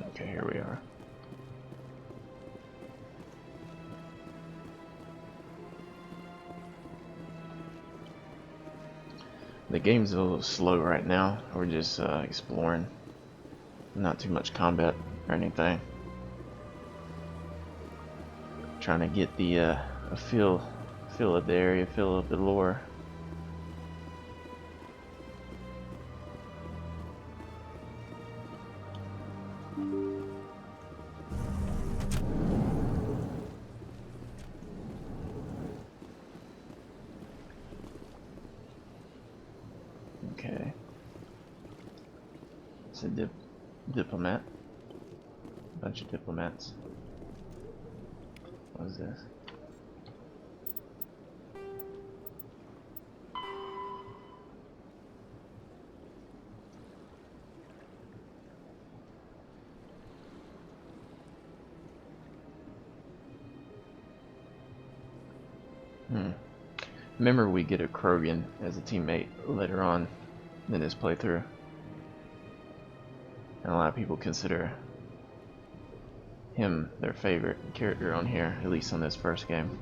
Okay, here we are. The game's a little slow right now. We're just exploring. Not too much combat or anything. Trying to get the a feel of the area, feel of the lore. Okay. It's a diplomat. Bunch of diplomats. What is this? Remember, we get a Krogan as a teammate later on in this playthrough. And a lot of people consider him their favorite character on here, at least on this first game.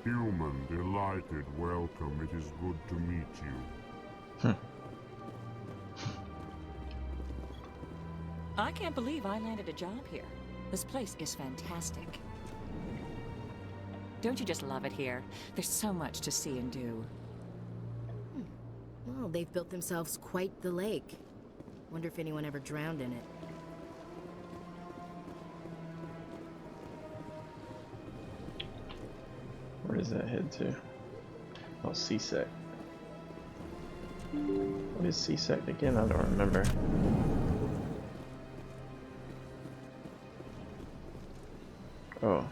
Human, delighted, welcome. It is good to meet you. I can't believe I landed a job here. This place is fantastic. Don't you just love it here? There's so much to see and do. Well, they've built themselves quite the lake. Wonder if anyone ever drowned in it. does that head to? Oh, CSEC. What is CSEC again? I don't remember. Oh.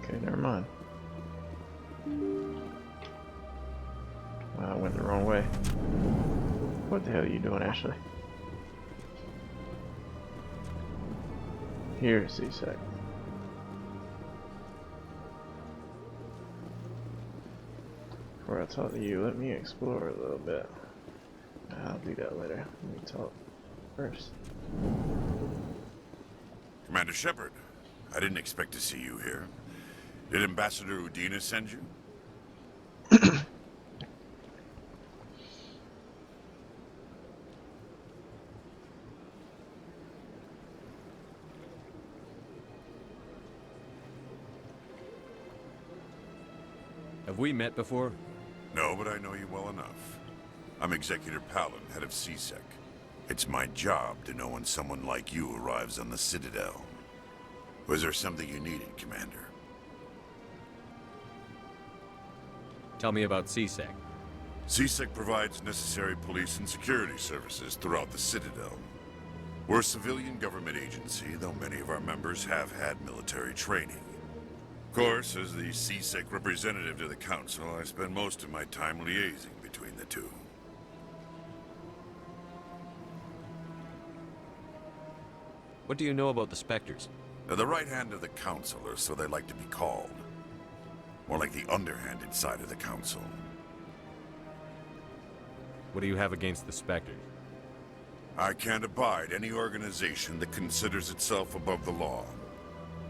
Okay, never mind. I went the wrong way. What the hell are you doing, Ashley? Here, CSEC. Before I talk to you, let me explore a little bit. I'll do that later. Let me talk first. Commander Shepard, I didn't expect to see you here. Did Ambassador Udina send you? Have we met before? No, but I know you well enough. I'm Executor Palin, head of CSEC. It's my job to know when someone like you arrives on the Citadel. Was there something you needed, Commander? Tell me about CSEC. CSEC provides necessary police and security services throughout the Citadel. We're a civilian government agency, though many of our members have had military training. Of course, as the CSEC representative to the Council, I spend most of my time liaising between the two. What do you know about the Spectres? They're the right hand of the Council, or so they like to be called. More like the underhanded side of the Council. What do you have against the Spectres? I can't abide any organization that considers itself above the law.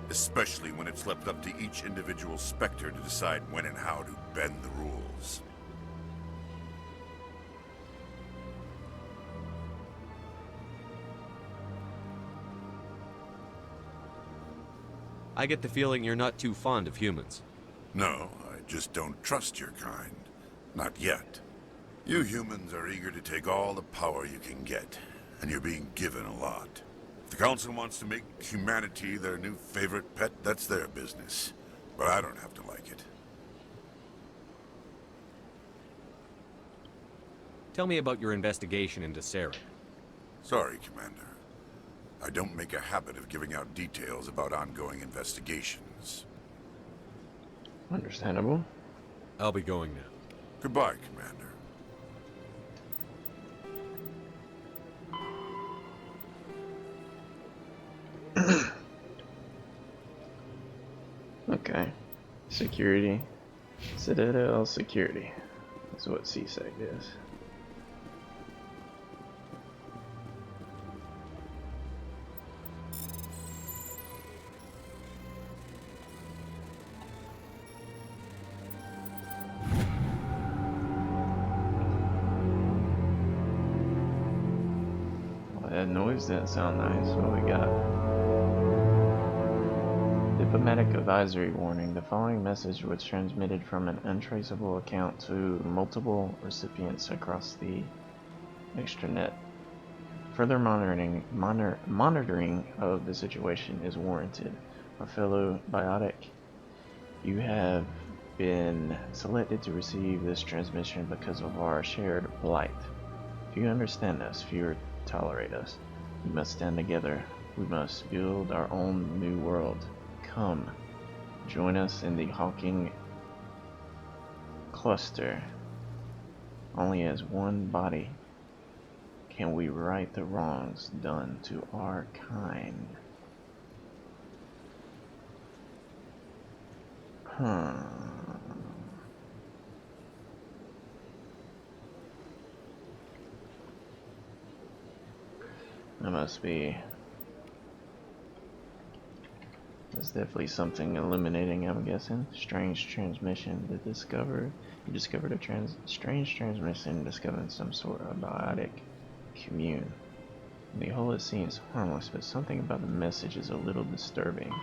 Especially when it's left up to each individual Spectre to decide when and how to bend the rules. I get the feeling you're not too fond of humans. No, I just don't trust your kind. Not yet. You humans are eager to take all the power you can get, and you're being given a lot. If the Council wants to make humanity their new favorite pet, that's their business. But I don't have to like it. Tell me about your investigation into Sarah. Sorry, Commander. I don't make a habit of giving out details about ongoing investigations. Understandable. I'll be going now. Goodbye, Commander. Okay. Security. Citadel security. That's what CSEC is. Well, that noise didn't sound nice. What we got? Diplomatic advisory warning. The following message was transmitted from an untraceable account to multiple recipients across the extranet. Further monitoring of the situation is warranted. My fellow biotic, you have been selected to receive this transmission because of our shared plight. If you understand us, if you tolerate us, we must stand together. We must build our own new world. Come, join us in the Hawking cluster. Only as one body can we right the wrongs done to our kind. That must be... That's definitely something illuminating, I'm guessing. Strange transmission. You discovered a strange transmission discovering some sort of biotic commune. The whole it seems harmless, but something about the message is a little disturbing.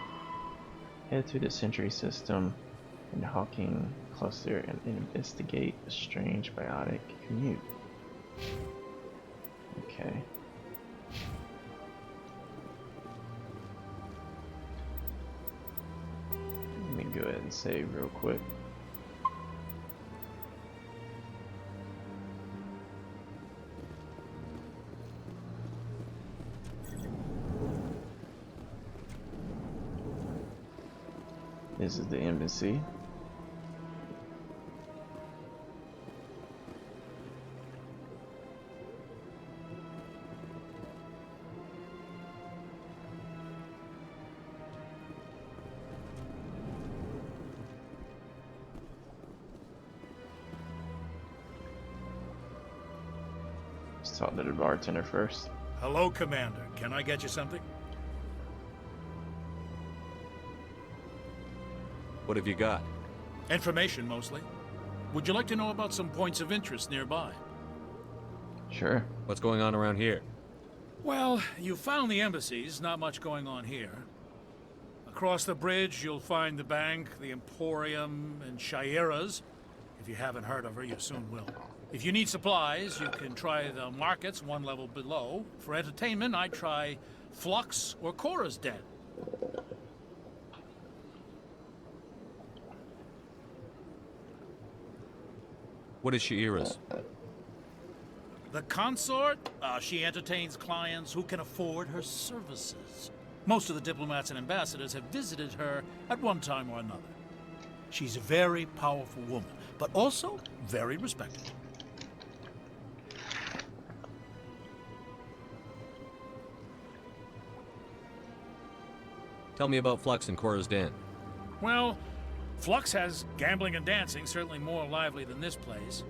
Head to the Sentry system in the Hawking cluster and investigate the strange biotic commune. Okay. Let me Go ahead and save real quick. This is the embassy. Let's talk to the bartender first. Hello, Commander. Can I get you something? What have you got? Information, mostly. Would you like to know about some points of interest nearby? Sure. What's going on around here? Well, you found the embassies. Not much going on here. Across the bridge, you'll find the bank, the Emporium, and Shaira's. If you haven't heard of her, you soon will. If you need supplies, you can try the markets one level below. For entertainment, I'd try Flux or Cora's Den. What is Shaira's? The consort? She entertains clients who can afford her services. Most of the diplomats and ambassadors have visited her at one time or another. She's a very powerful woman, but also very respected. Tell me about Flux and Cora's Den. Well, Flux has gambling and dancing, certainly more lively than this place.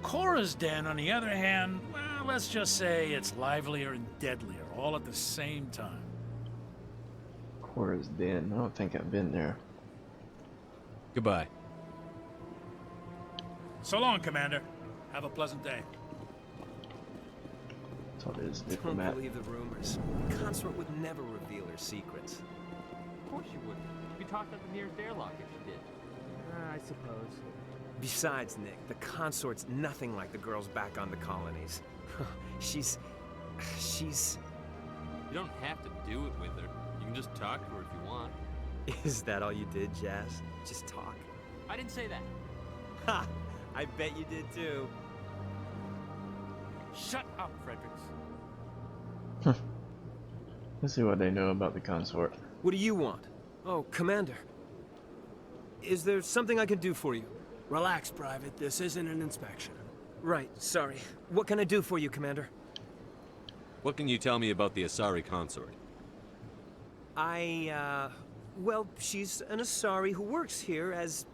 Cora's Den, on the other hand, well, let's just say it's livelier and deadlier, all at the same time. Cora's Den. I don't think I've been there. Goodbye. So long, Commander. Have a pleasant day. So there's Don't diplomat. believe the rumors. The consort would never reveal her secrets. Of course you wouldn't. You'd be talked at the nearest airlock if you did. I suppose. Besides, Nick, the consort's nothing like the girls back on the colonies. she's... You don't have to do it with her. You can just talk to her if you want. Is that all you did, Jazz? Just talk? I didn't say that. Ha! I bet you did too. Shut up, Fredericks. Let's see what they know about the consort. What do you want? Oh, Commander. Is there something I can do for you? Relax, Private. This isn't an inspection. Right, sorry. What can I do for you, Commander? What can you tell me about the Asari consort? Well, she's an Asari who works here as...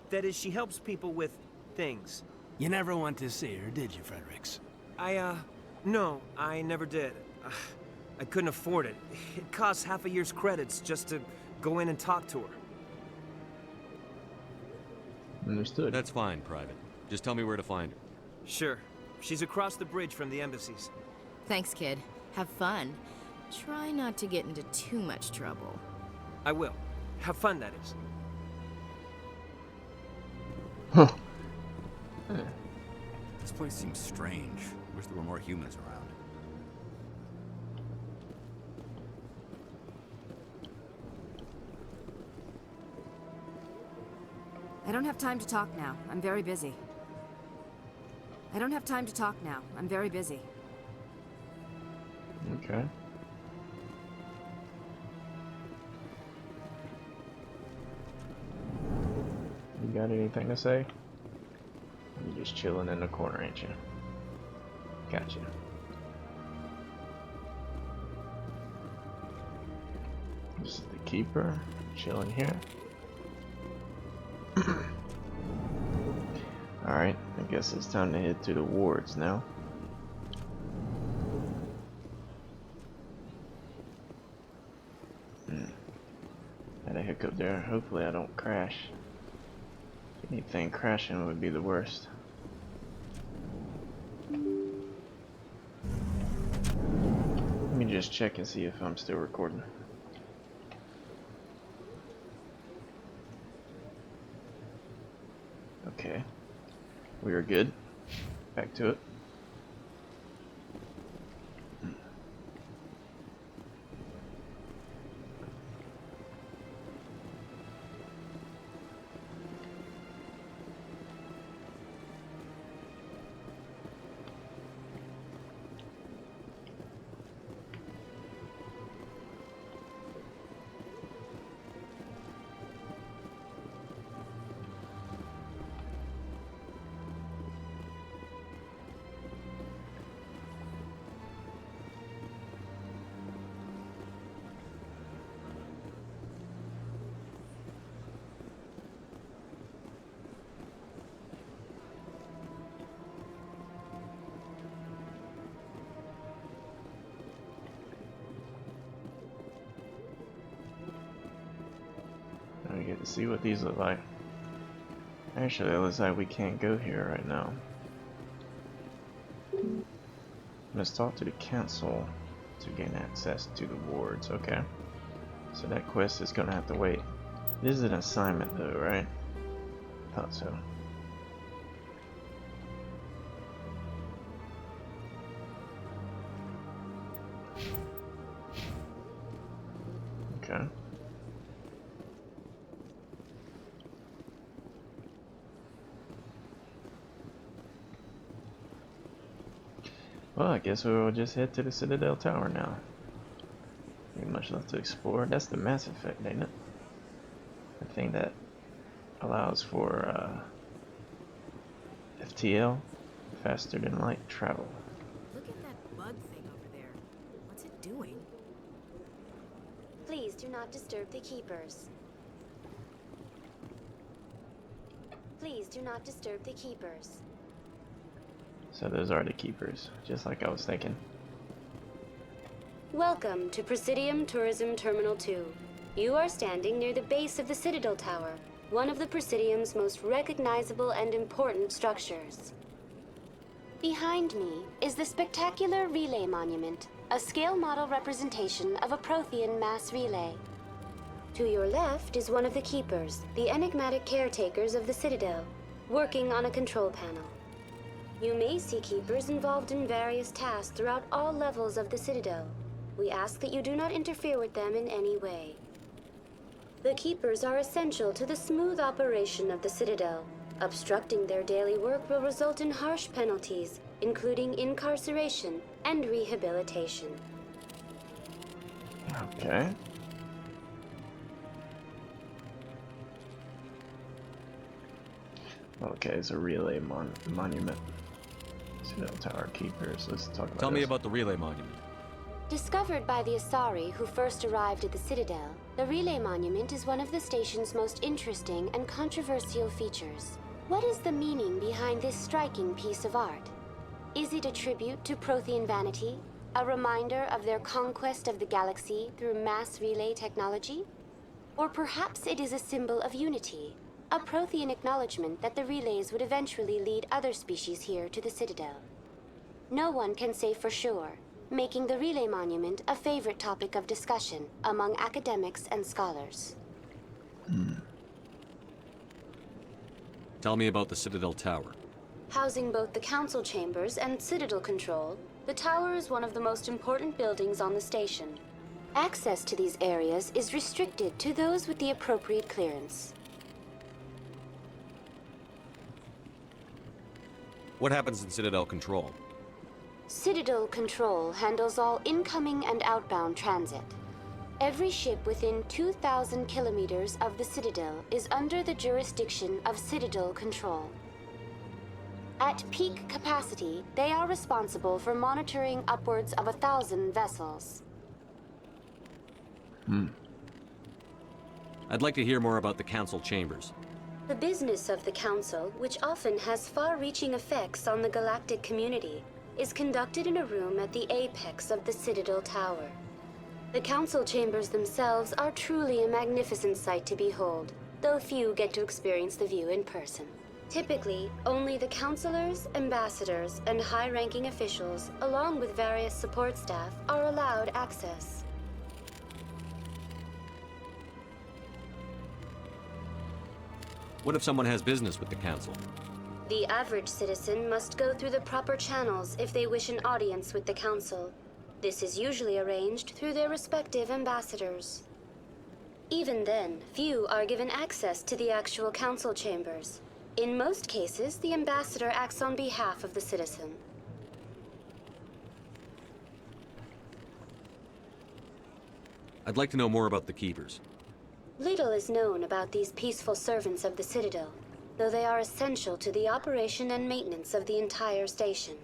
That is, she helps people with things. You never went to see her, did you, Fredericks? No, I never did. I couldn't afford it. It costs half a year's credits just to go in and talk to her. Understood. That's fine, Private. Just tell me where to find her. Sure. She's across the bridge from the embassies. Thanks, kid. Have fun. Try not to get into too much trouble. I will. Have fun, that is. Huh. This place seems strange. Wish there were more humans around. I don't have time to talk now. I'm very busy. I don't have time to talk now. I'm very busy. Okay. You got anything to say? You're just chilling in the corner, ain't you? Gotcha. This is the keeper, chilling here. Alright, I guess it's time to head to the wards now. Had a hiccup there. Hopefully I don't crash. Anything crashing would be the worst. Let me just check and see if I'm still recording. Okay. We are good. Back to it. I get to see what these look like. Actually, it looks like we can't go here right now. Let's talk to the council to gain access to the wards. Okay. So that quest is gonna have to wait. This is an assignment though, right? Thought so. Okay. Well, I guess we'll just head to the Citadel Tower now. Ain't much left to explore. That's the Mass Effect, ain't it? The thing that allows for FTL, faster than light travel. Look at that bug thing over there. What's it doing? Please do not disturb the keepers. Please do not disturb the keepers. So those are the keepers, just like I was thinking. Welcome to Presidium Tourism Terminal 2. You are standing near the base of the Citadel Tower, one of the Presidium's most recognizable and important structures. Behind me is the spectacular Relay Monument, a scale model representation of a Prothean mass relay. To your left is one of the keepers, the enigmatic caretakers of the Citadel, working on a control panel. You may see keepers involved in various tasks throughout all levels of the Citadel. We ask that you do not interfere with them in any way. The keepers are essential to the smooth operation of the Citadel. Obstructing their daily work will result in harsh penalties, including incarceration and rehabilitation. Okay. Okay, it's a relay monument. Citadel Tower keepers. Let's talk about Tell me this. about the relay monument. Discovered by the Asari who first arrived at the Citadel, the Relay Monument is one of the station's most interesting and controversial features. What is the meaning behind this striking piece of art? Is it a tribute to Prothean vanity? A reminder of their conquest of the galaxy through mass relay technology? Or perhaps it is a symbol of unity, a Prothean acknowledgement that the relays would eventually lead other species here to the Citadel. No one can say for sure, making the Relay Monument a favorite topic of discussion among academics and scholars. Tell me about the Citadel Tower. Housing both the council chambers and Citadel control, the tower is one of the most important buildings on the station. Access to these areas is restricted to those with the appropriate clearance. What happens in Citadel Control? Citadel Control handles all incoming and outbound transit. Every ship within 2,000 kilometers of the Citadel is under the jurisdiction of Citadel Control. At peak capacity, they are responsible for monitoring upwards of 1,000 vessels. I'd like to hear more about the council chambers. The business of the Council, which often has far-reaching effects on the galactic community, is conducted in a room at the apex of the Citadel Tower. The Council chambers themselves are truly a magnificent sight to behold, though few get to experience the view in person. Typically, only the councilors, ambassadors, and high-ranking officials, along with various support staff, are allowed access. What if someone has business with the council? The average citizen must go through the proper channels if they wish an audience with the Council. This is usually arranged through their respective ambassadors. Even then, few are given access to the actual Council chambers. In most cases, the ambassador acts on behalf of the citizen. I'd like to know more about the keepers. Little is known about these peaceful servants of the Citadel, though they are essential to the operation and maintenance of the entire station.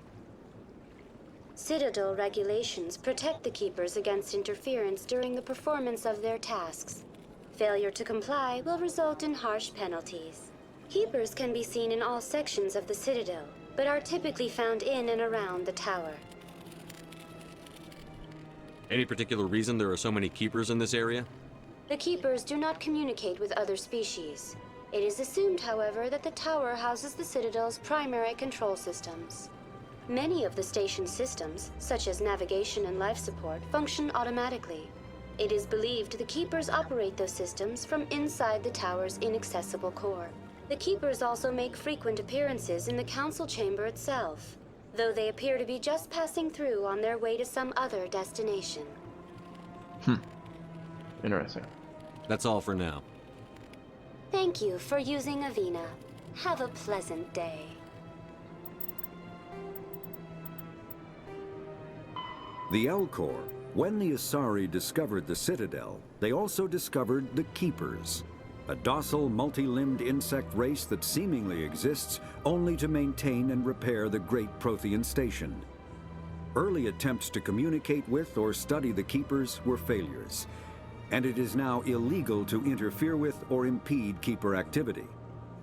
Citadel regulations protect the keepers against interference during the performance of their tasks. Failure to comply will result in harsh penalties. Keepers can be seen in all sections of the Citadel, but are typically found in and around the tower. Any particular reason there are so many keepers in this area? The Keepers do not communicate with other species. It is assumed, however, that the tower houses the Citadel's primary control systems. Many of the station's systems, such as navigation and life support, function automatically. It is believed the Keepers operate those systems from inside the tower's inaccessible core. The Keepers also make frequent appearances in the Council chamber itself, though they appear to be just passing through on their way to some other destination. Interesting. That's all for now. Thank you for using Avina. Have a pleasant day. The Elcor. When the Asari discovered the Citadel, they also discovered the Keepers, a docile, multi-limbed insect race that seemingly exists only to maintain and repair the Great Prothean Station. Early attempts to communicate with or study the Keepers were failures, and it is now illegal to interfere with or impede Keeper activity.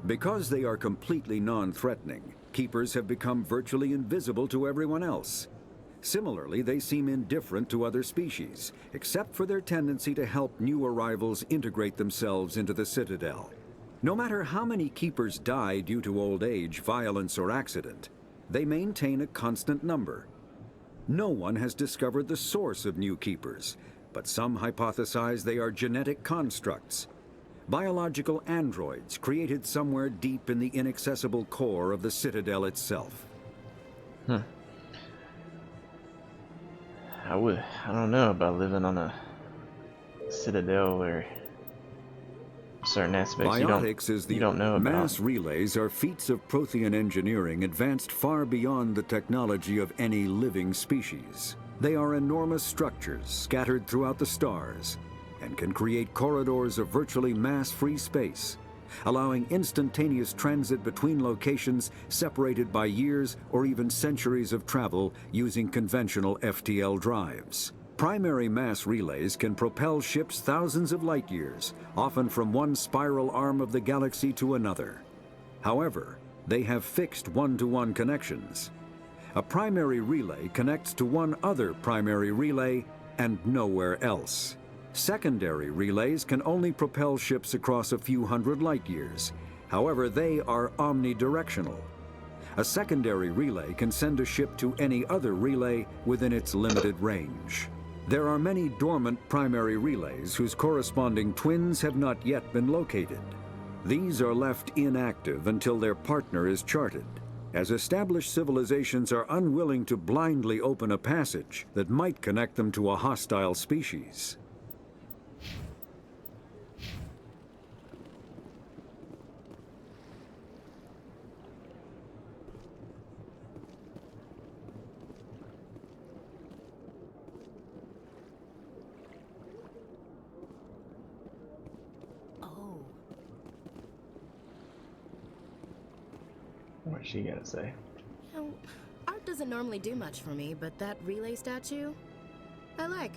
Because they are completely non-threatening, Keepers have become virtually invisible to everyone else. Similarly, they seem indifferent to other species, except for their tendency to help new arrivals integrate themselves into the Citadel. No matter how many Keepers die due to old age, violence, or accident, they maintain a constant number. No one has discovered the source of new Keepers, but some hypothesize they are genetic constructs, biological androids created somewhere deep in the inaccessible core of the Citadel itself. I don't know about living on a Citadel where certain aspects you don't know about. Mass relays are feats of Prothean engineering advanced far beyond the technology of any living species. They are enormous structures scattered throughout the stars and can create corridors of virtually mass-free space, allowing instantaneous transit between locations separated by years or even centuries of travel using conventional FTL drives. Primary mass relays can propel ships thousands of light years, often from one spiral arm of the galaxy to another. However, they have fixed one-to-one connections. A primary relay connects to one other primary relay and nowhere else. Secondary relays can only propel ships across a few hundred light years. However, they are omnidirectional. A secondary relay can send a ship to any other relay within its limited range. There are many dormant primary relays whose corresponding twins have not yet been located. These are left inactive until their partner is charted, as established civilizations are unwilling to blindly open a passage that might connect them to a hostile species. What's she gotta say? You know, art doesn't normally do much for me, but that relay statue, I like.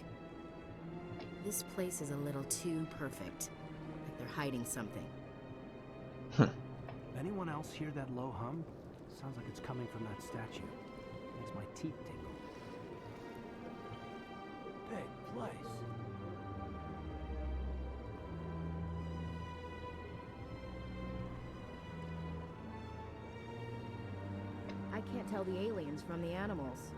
This place is a little too perfect. Like they're hiding something. Anyone else hear that low hum? Sounds like it's coming from that statue. Makes my teeth tingle. Big place. I can't tell the aliens from the animals.